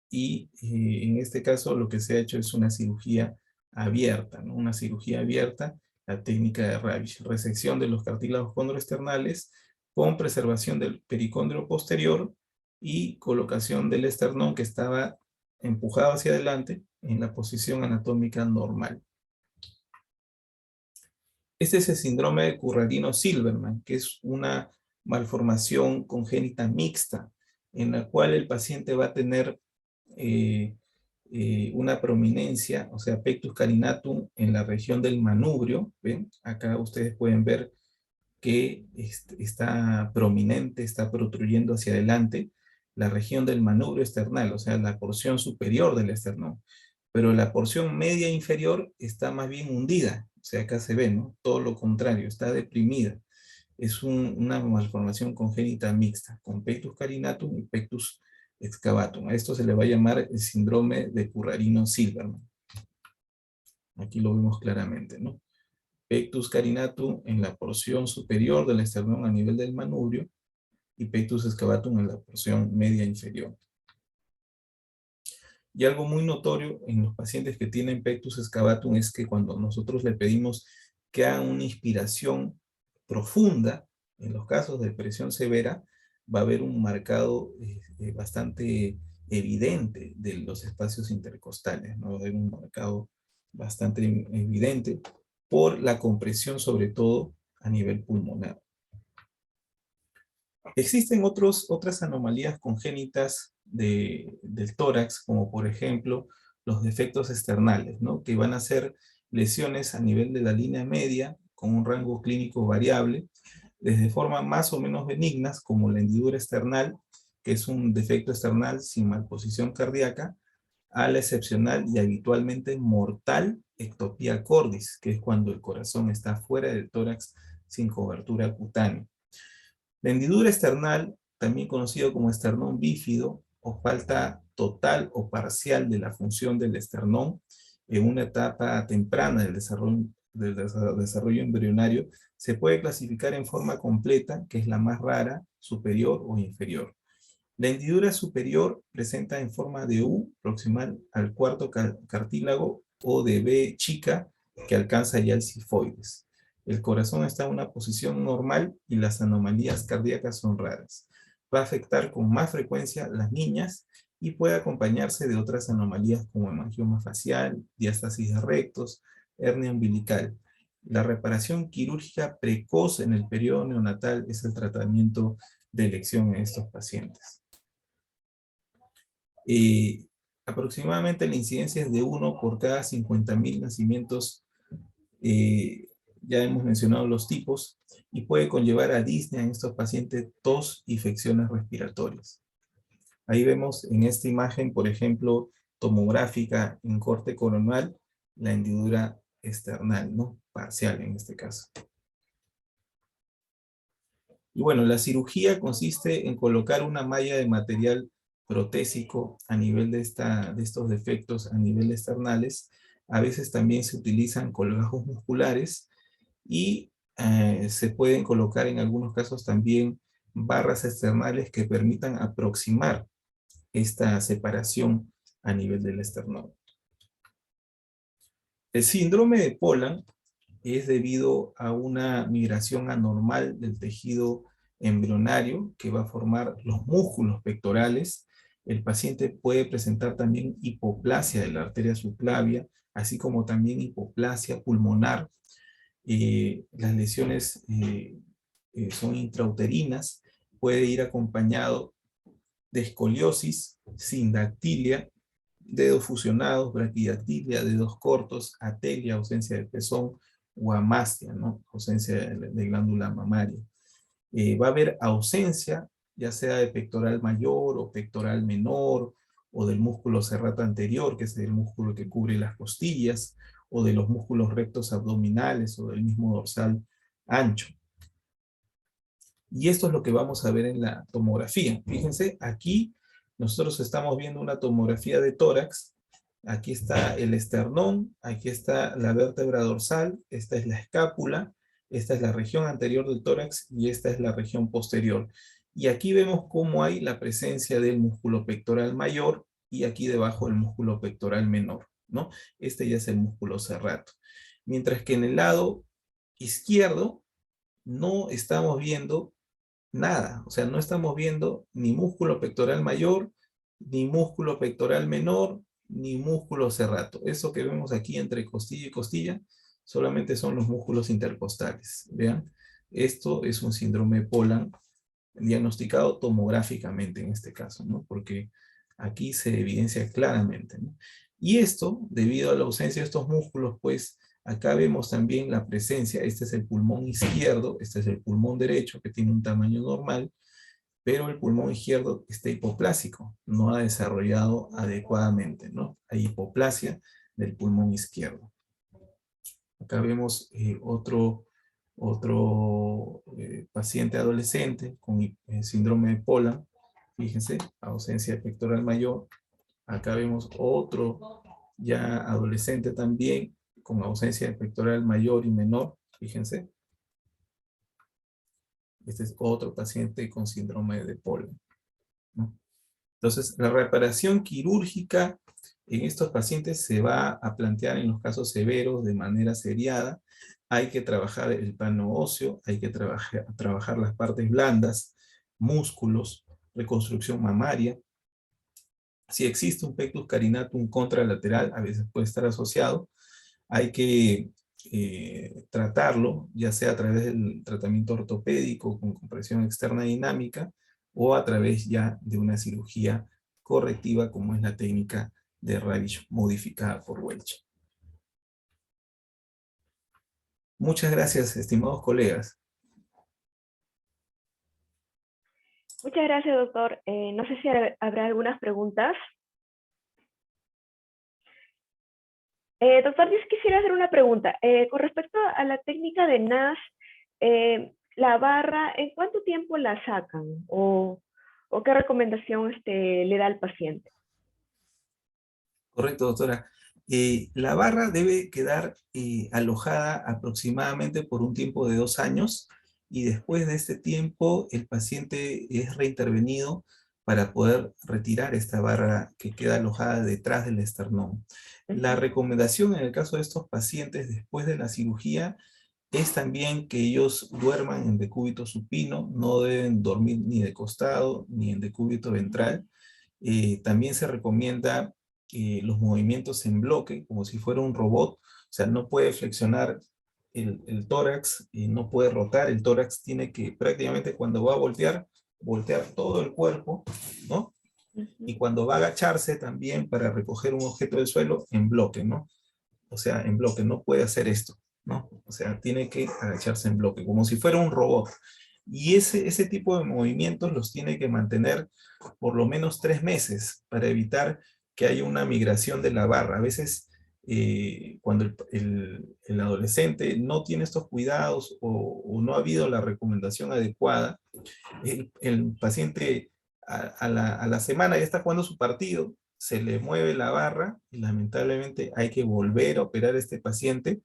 S2: y en este caso lo que se ha hecho es una cirugía abierta, ¿no? Una cirugía abierta, la técnica de resección de los cartílagos condroesternales con preservación del pericondrio posterior y colocación del esternón que estaba empujado hacia adelante en la posición anatómica normal. Este es el síndrome de Currarino-Silberman, que es una malformación congénita mixta, en la cual el paciente va a tener una prominencia, o sea, pectus carinatum en la región del manubrio. ¿Ven? Acá ustedes pueden ver que está prominente, está protruyendo hacia adelante la región del manubrio esternal, o sea, la porción superior del esternón. Pero la porción media inferior está más bien hundida, o sea, acá se ve, ¿no? Todo lo contrario, está deprimida. Es una malformación congénita mixta, con pectus carinatum y pectus excavatum. A esto se le va a llamar el síndrome de Currarino-Silberman. Aquí lo vemos claramente, ¿no? Pectus carinatum en la porción superior del esternón a nivel del manubrio y pectus excavatum en la porción media inferior. Y algo muy notorio en los pacientes que tienen pectus excavatum es que cuando nosotros le pedimos que hagan una inspiración profunda, en los casos de depresión severa, va a haber un marcado bastante evidente de los espacios intercostales, ¿no? Va a haber un marcado bastante evidente por la compresión, sobre todo a nivel pulmonar. Existen otras anomalías congénitas del tórax, como por ejemplo los defectos externales, ¿no? Que van a ser lesiones a nivel de la línea media, con un rango clínico variable, desde formas más o menos benignas, como la hendidura external, que es un defecto external sin malposición cardíaca, a la excepcional y habitualmente mortal ectopía cordis, que es cuando el corazón está fuera del tórax sin cobertura cutánea. La hendidura external, también conocido como esternón bífido, o falta total o parcial de la función del esternón en una etapa temprana del desarrollo embrionario, se puede clasificar en forma completa, que es la más rara, superior o inferior. La hendidura superior presenta en forma de U, proximal al cuarto cartílago, o de B chica, que alcanza ya el cifoides. El corazón está en una posición normal y las anomalías cardíacas son raras. Va a afectar con más frecuencia a las niñas y puede acompañarse de otras anomalías como hemangioma facial, diástasis de rectos, hernia umbilical. La reparación quirúrgica precoz en el periodo neonatal es el tratamiento de elección en estos pacientes. Aproximadamente la incidencia es de 1 por cada 50.000 nacimientos. Ya hemos mencionado los tipos y puede conllevar a disnea en estos pacientes, tos y infecciones respiratorias. Ahí vemos en esta imagen, por ejemplo, tomográfica en corte coronal, la hendidura external, ¿no? Parcial en este caso. Y bueno, la cirugía consiste en colocar una malla de material protésico a nivel de estos defectos a nivel externales. A veces también se utilizan colgajos musculares y se pueden colocar en algunos casos también barras externales que permitan aproximar esta separación a nivel del esternón. El síndrome de Poland es debido a una migración anormal del tejido embrionario que va a formar los músculos pectorales. El paciente puede presentar también hipoplasia de la arteria subclavia, así como también hipoplasia pulmonar. Las lesiones son intrauterinas, puede ir acompañado de escoliosis, sindactilia, dedos fusionados, braquidactilia, dedos cortos, atelia, ausencia de pezón, o amastia, ¿no? Ausencia de glándula mamaria. Va a haber ausencia, ya sea de pectoral mayor o pectoral menor, o del músculo serrato anterior, que es el músculo que cubre las costillas, o de los músculos rectos abdominales, o del mismo dorsal ancho. Y esto es lo que vamos a ver en la tomografía. Fíjense, aquí nosotros estamos viendo una tomografía de tórax. Aquí está el esternón, aquí está la vértebra dorsal, esta es la escápula, esta es la región anterior del tórax y esta es la región posterior. Y aquí vemos cómo hay la presencia del músculo pectoral mayor y aquí debajo el músculo pectoral menor, ¿no? Este ya es el músculo serrato. Mientras que en el lado izquierdo no estamos viendo nada, o sea, no estamos viendo ni músculo pectoral mayor, ni músculo pectoral menor, ni músculo serrato. Eso que vemos aquí entre costilla y costilla, solamente son los músculos intercostales. Vean, esto es un síndrome de Poland, diagnosticado tomográficamente en este caso, ¿no? Porque aquí se evidencia claramente, ¿no? Y esto, debido a la ausencia de estos músculos, pues acá vemos también la presencia, este es el pulmón izquierdo, este es el pulmón derecho, que tiene un tamaño normal, pero el pulmón izquierdo está hipoplásico, no ha desarrollado adecuadamente, ¿no? Hay hipoplasia del pulmón izquierdo. Acá vemos otro paciente adolescente con síndrome de Poland, fíjense, ausencia pectoral mayor. Acá vemos otro ya adolescente también con ausencia de pectoral mayor y menor, fíjense. Este es otro paciente con síndrome de Poland, ¿no? Entonces, la reparación quirúrgica en estos pacientes se va a plantear en los casos severos de manera seriada. Hay que trabajar el plano óseo, hay que trabajar las partes blandas, músculos, reconstrucción mamaria. Si existe un pectus carinatum contralateral, a veces puede estar asociado, hay que tratarlo, ya sea a través del tratamiento ortopédico con compresión externa dinámica o a través ya de una cirugía correctiva como es la técnica de Ravitch modificada por Welch. Muchas gracias, estimados colegas.
S1: Muchas gracias, doctor. No sé si habrá algunas preguntas. Doctor, yo quisiera hacer una pregunta. Con respecto a la técnica de NAS, la barra, ¿en cuánto tiempo la sacan? ¿O qué recomendación le da al paciente?
S2: Correcto, doctora. La barra debe quedar alojada aproximadamente por un tiempo de 2 años y después de este tiempo el paciente es reintervenido para poder retirar esta barra que queda alojada detrás del esternón. La recomendación en el caso de estos pacientes después de la cirugía es también que ellos duerman en decúbito supino, no deben dormir ni de costado ni en decúbito ventral. También se recomienda los movimientos en bloque, como si fuera un robot, o sea, no puede flexionar el tórax, no puede rotar, el tórax tiene que prácticamente cuando va a voltear todo el cuerpo, ¿no? Y cuando va a agacharse también para recoger un objeto del suelo, en bloque, ¿no? O sea, en bloque, no puede hacer esto, ¿no? O sea, tiene que agacharse en bloque, como si fuera un robot. Y ese tipo de movimientos los tiene que mantener por lo menos 3 meses para evitar que haya una migración de la barra. A veces, cuando el adolescente no tiene estos cuidados o no ha habido la recomendación adecuada, el paciente a la semana ya está jugando su partido, se le mueve la barra y lamentablemente hay que volver a operar a este paciente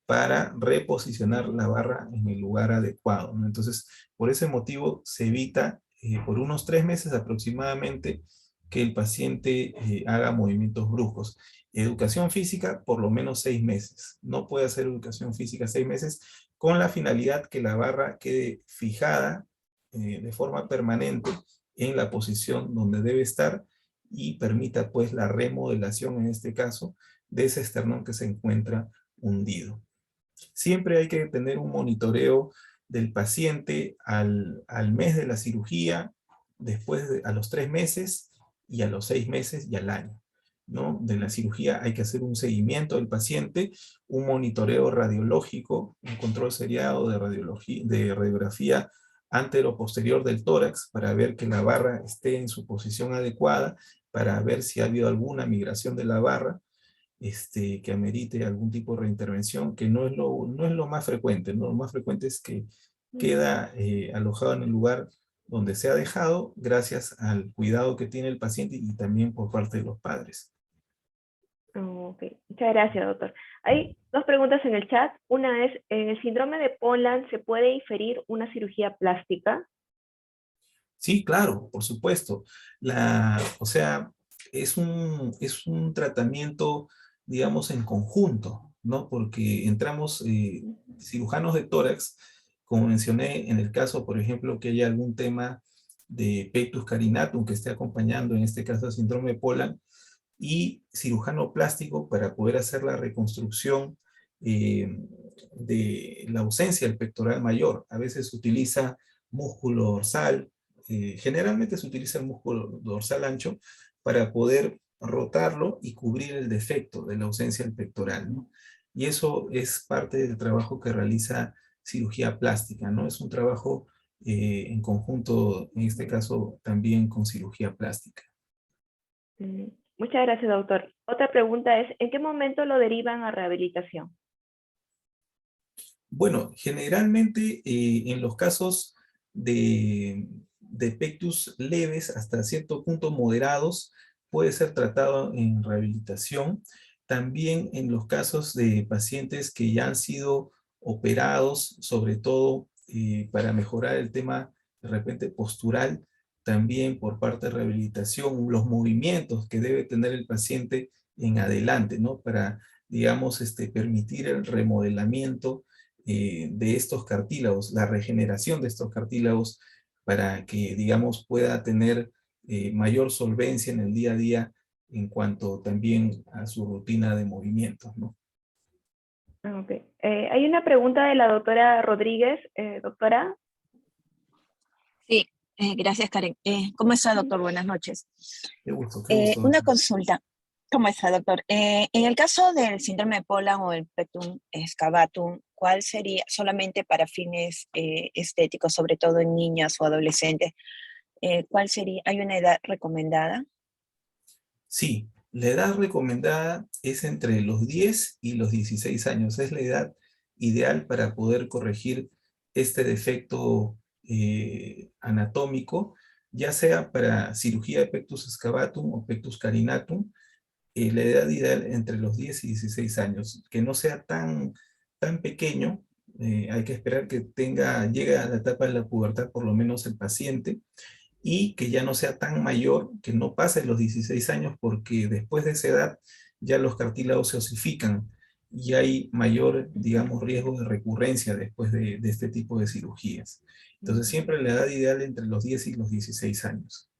S2: para reposicionar la barra en el lugar adecuado, ¿no? Entonces, por ese motivo se evita por unos 3 meses aproximadamente que el paciente haga movimientos bruscos. Educación física, por lo menos 6 meses. No puede hacer educación física 6 meses con la finalidad que la barra quede fijada de forma permanente en la posición donde debe estar y permita pues la remodelación en este caso de ese esternón que se encuentra hundido. Siempre hay que tener un monitoreo del paciente al mes de la cirugía, a los 3 meses y a los 6 meses y al año, ¿no? De la cirugía hay que hacer un seguimiento del paciente, un monitoreo radiológico, un control seriado de radiografía antero-posterior del tórax para ver que la barra esté en su posición adecuada, para ver si ha habido alguna migración de la barra, que amerite algún tipo de reintervención, que no es lo más frecuente, ¿no? Lo más frecuente es que queda alojado en el lugar donde se ha dejado gracias al cuidado que tiene el paciente y también por parte de los padres.
S1: Ok, muchas gracias, doctor. Hay dos preguntas en el chat. Una es, ¿en el síndrome de Poland se puede inferir una cirugía plástica?
S2: Sí, claro, por supuesto. O sea, es un tratamiento, digamos, en conjunto, ¿no? Porque entramos cirujanos de tórax, como mencioné, en el caso, por ejemplo, que haya algún tema de pectus carinatum que esté acompañando, en este caso, el síndrome de Poland, y cirujano plástico para poder hacer la reconstrucción de la ausencia del pectoral mayor. A veces se utiliza músculo dorsal, generalmente se utiliza el músculo dorsal ancho para poder rotarlo y cubrir el defecto de la ausencia del pectoral, ¿no? Y eso es parte del trabajo que realiza cirugía plástica, ¿no? Es un trabajo en conjunto, en este caso también con cirugía plástica.
S1: Mm, muchas gracias, doctor. Otra pregunta es, ¿en qué momento lo derivan a rehabilitación?
S2: Bueno, generalmente en los casos de pectus leves hasta cierto punto moderados, puede ser tratado en rehabilitación. También en los casos de pacientes que ya han sido operados, sobre todo para mejorar el tema de repente postural, también por parte de rehabilitación, los movimientos que debe tener el paciente en adelante, ¿no? Para, digamos, permitir el remodelamiento de estos cartílagos, la regeneración de estos cartílagos para que, digamos, pueda tener mayor solvencia en el día a día en cuanto también a su rutina de movimientos, ¿no?
S1: Ok. Hay una pregunta de la doctora Rodríguez. Doctora.
S3: Sí, gracias, Karen. ¿Cómo está, doctor? Buenas noches.
S2: Qué gusto, qué gusto.
S3: Una consulta. ¿Cómo está, doctor? En el caso del síndrome de Poland o el pectum excavatum, ¿cuál sería, solamente para fines estéticos, sobre todo en niñas o adolescentes, cuál sería, hay una edad recomendada?
S2: Sí, la edad recomendada es entre los 10 y los 16 años. Es la edad ideal para poder corregir este defecto anatómico, ya sea para cirugía de pectus excavatum o pectus carinatum, la edad ideal entre los 10 y 16 años, que no sea tan pequeño. Hay que esperar que llegue a la etapa de la pubertad por lo menos el paciente, y que ya no sea tan mayor, que no pase los 16 años, porque después de esa edad ya los cartílagos se osifican y hay mayor, digamos, riesgo de recurrencia después de este tipo de cirugías. Entonces siempre la edad ideal entre los 10 y los 16 años.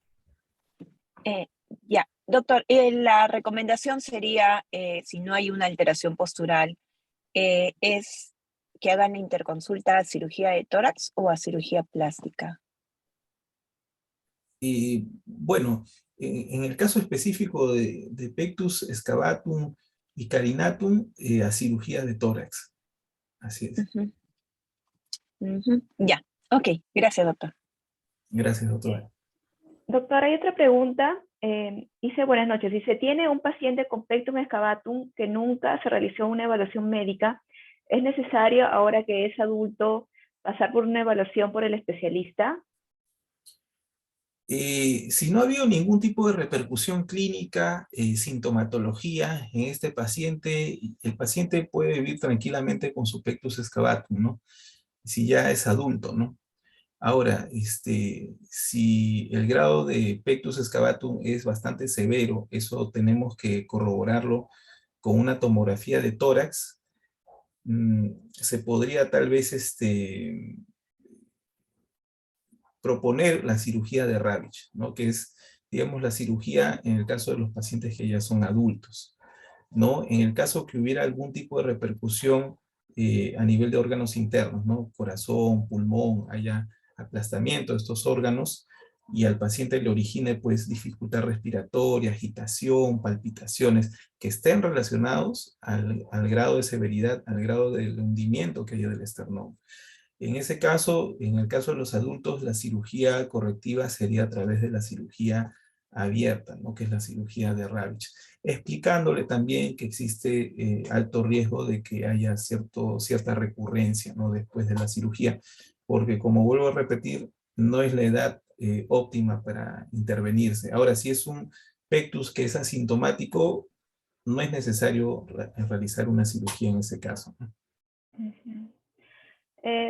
S3: Ya, doctor, la recomendación sería, si no hay una alteración postural, es que hagan interconsulta a cirugía de tórax o a cirugía plástica.
S2: Y bueno, en el caso específico de pectus excavatum y carinatum, a cirugía de tórax. Así es.
S3: Ya, ok, gracias, doctor.
S2: Gracias, doctora.
S1: Doctora, hay otra pregunta. Dice, buenas noches. Dice, ¿tiene un paciente con pectum excavatum que nunca se realizó una evaluación médica? ¿Es necesario, ahora que es adulto, pasar por una evaluación por el especialista?
S2: Si no ha habido ningún tipo de repercusión clínica, sintomatología en este paciente, el paciente puede vivir tranquilamente con su pectus excavatum, ¿no? Si ya es adulto, ¿no? Ahora, si el grado de pectus excavatum es bastante severo, eso tenemos que corroborarlo con una tomografía de tórax. Se podría tal vez proponer la cirugía de Ravitch, ¿no? Que es, digamos, la cirugía en el caso de los pacientes que ya son adultos, ¿no? En el caso que hubiera algún tipo de repercusión a nivel de órganos internos, ¿no? Corazón, pulmón, haya aplastamiento de estos órganos y al paciente le origine pues dificultad respiratoria, agitación, palpitaciones, que estén relacionados al grado de severidad, al grado del hundimiento que haya del esternón. En ese caso, en el caso de los adultos, la cirugía correctiva sería a través de la cirugía abierta, ¿no? Que es la cirugía de Ravitch, explicándole también que existe alto riesgo de que haya cierta recurrencia, ¿no? Después de la cirugía, porque como vuelvo a repetir, no es la edad óptima para intervenirse. Ahora, si es un pectus que es asintomático, no es necesario realizar una cirugía en ese caso, ¿no?
S1: Ujú.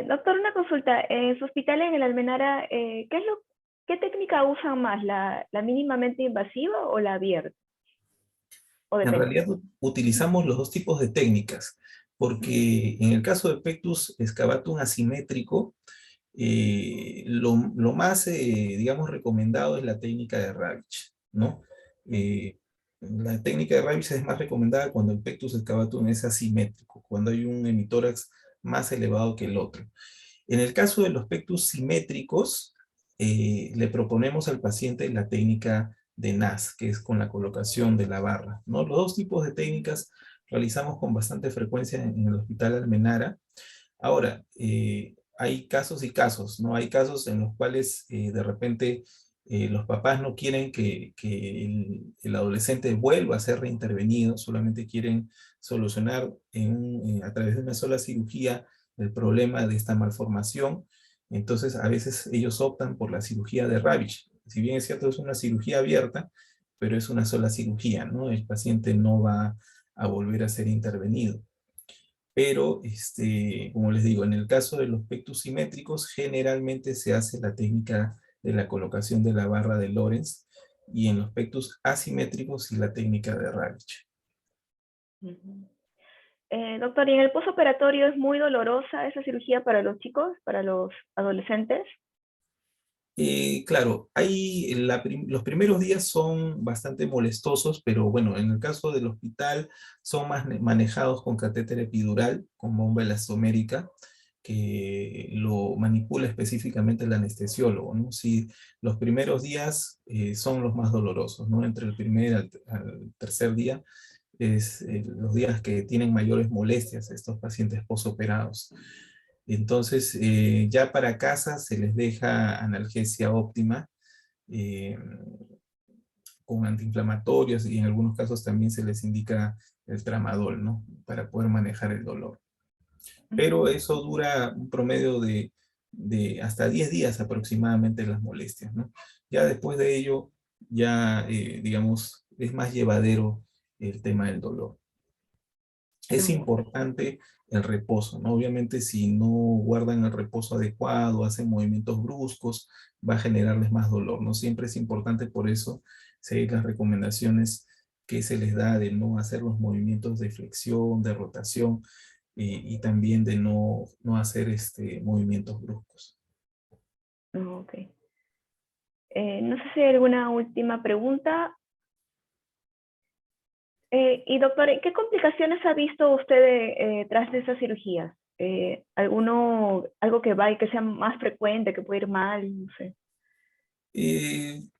S1: Doctor, una consulta. En su hospital en el Almenara, ¿qué técnica usan más? ¿La mínimamente invasiva o la abierta? ¿O
S2: En
S1: depende?
S2: realidad utilizamos los dos tipos de técnicas, porque en el caso de Pectus excavatum asimétrico, lo más, digamos, recomendado es la técnica de Ravitch, ¿no? La técnica de Ravitch es más recomendada cuando el Pectus excavatum es asimétrico, cuando hay un hemitórax más elevado que el otro. En el caso de los pectus simétricos, le proponemos al paciente la técnica de NAS, que es con la colocación de la barra, ¿no? Los dos tipos de técnicas realizamos con bastante frecuencia en el Hospital Almenara. Ahora, hay casos y casos, ¿no? Hay casos en los cuales de repente los papás no quieren que el adolescente vuelva a ser reintervenido, solamente quieren solucionar a través de una sola cirugía el problema de esta malformación. Entonces, a veces ellos optan por la cirugía de Ravitch. Si bien es cierto, es una cirugía abierta, pero es una sola cirugía, ¿no? El paciente no va a volver a ser intervenido. Pero, como les digo, en el caso de los pectus simétricos, generalmente se hace la técnica de la colocación de la barra de Lorenz, y en los pectus asimétricos y la técnica de Ravitch.
S1: Ujú. Doctor, ¿y en el postoperatorio es muy dolorosa esa cirugía para los chicos, para los adolescentes?
S2: Claro, los primeros días son bastante molestosos, pero bueno, en el caso del hospital son más manejados con catéter epidural, con bomba elastomérica, que lo manipula específicamente el anestesiólogo, ¿no? Sí, los primeros días son los más dolorosos, ¿no? Entre el primer al tercer día es los días que tienen mayores molestias estos pacientes posoperados. Entonces, ya para casa se les deja analgesia óptima, eh, con antiinflamatorios, y en algunos casos también se les indica el tramadol, ¿no? Para poder manejar el dolor. Pero
S1: Ujú.
S2: eso dura un promedio de hasta 10 días aproximadamente las molestias, ¿no? Ya después de ello, ya, digamos, es más llevadero el tema del dolor. Es
S1: No, ok.
S2: importante el reposo, ¿no? Obviamente, si no guardan el reposo adecuado, hacen movimientos bruscos, va a generarles más dolor, ¿no? Siempre es importante por eso seguir las recomendaciones que se les da de no hacer los movimientos de flexión, de rotación, y también de no hacer movimientos bruscos.
S1: No, ok. No sé si hay alguna última pregunta. Y doctor, ¿qué complicaciones ha visto usted tras de esas cirugías? Algo que va y que sea más frecuente, que puede ir mal, no sé.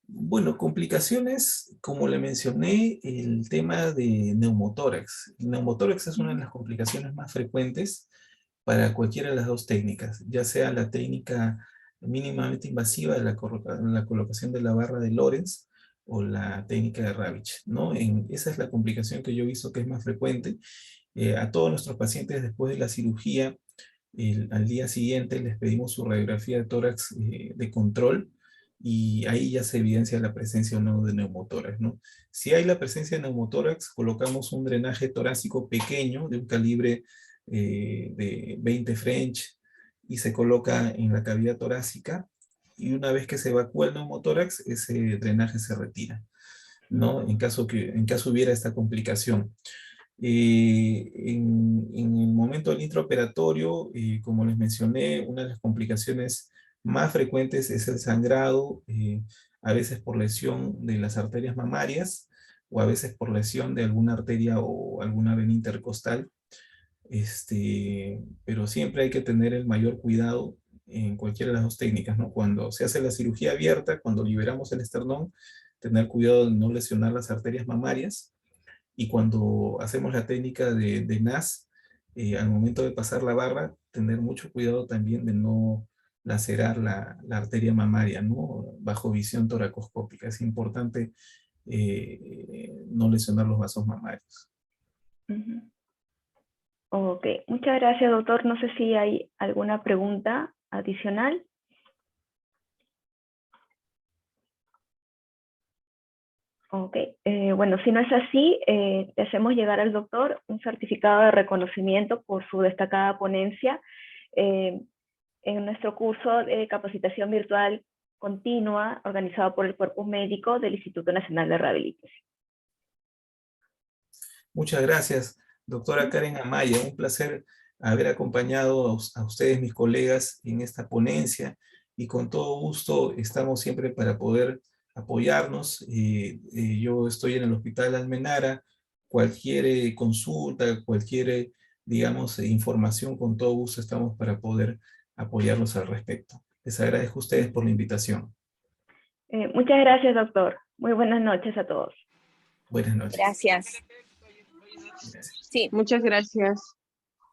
S2: Bueno, complicaciones, como le mencioné, el tema de neumotórax. El neumotórax es una de
S1: Ujú.
S2: las complicaciones más frecuentes para cualquiera de las dos técnicas, ya sea la técnica mínimamente invasiva de la colocación de la barra de Lorenz, o la técnica de Ravitch, ¿no? Esa es la complicación que yo he visto que es más frecuente. A todos nuestros pacientes después de la cirugía, al día siguiente les pedimos su radiografía de tórax de control, y ahí ya se evidencia la presencia o no de neumotórax, ¿no? Si hay la presencia de neumotórax, colocamos un drenaje torácico pequeño de un calibre de 20 French, y se coloca en la cavidad torácica, y una vez que se evacúa el neumotórax, ese drenaje se retira, ¿no? En caso hubiera esta complicación. En el momento del intraoperatorio, como les mencioné, una de las complicaciones más frecuentes es el sangrado, a veces por lesión de las arterias mamarias, o a veces por lesión de alguna arteria o alguna vena intercostal. pero siempre hay que tener el mayor cuidado en cualquiera de las dos técnicas, ¿no? Cuando se hace la cirugía abierta, cuando liberamos el esternón, tener cuidado de no lesionar las arterias mamarias, y cuando hacemos la técnica de NAS, al momento de pasar la barra, tener mucho cuidado también de no lacerar la arteria mamaria, ¿no? Bajo visión toracoscópica. Es importante no lesionar los vasos mamarios.
S1: Ujú. Ok, muchas gracias, doctor. No sé si hay alguna pregunta adicional. Ok, bueno, si no es así, le hacemos llegar al doctor un certificado de reconocimiento por su destacada ponencia en nuestro curso de capacitación virtual continua organizado por el Cuerpo Médico del Instituto Nacional de Rehabilitación.
S2: Muchas gracias, doctora Karen Amaya. Un placer haber acompañado a ustedes, mis colegas, en esta ponencia, y con todo gusto estamos siempre para poder apoyarnos. Yo estoy en el Hospital Almenara. Cualquier consulta, cualquier, digamos, información, con todo gusto estamos para poder apoyarlos al respecto. Les agradezco a ustedes por la invitación.
S1: Muchas gracias, doctor. Muy buenas noches a todos.
S2: Buenas noches.
S3: Gracias.
S2: Gracias.
S3: Sí.
S4: Muchas gracias.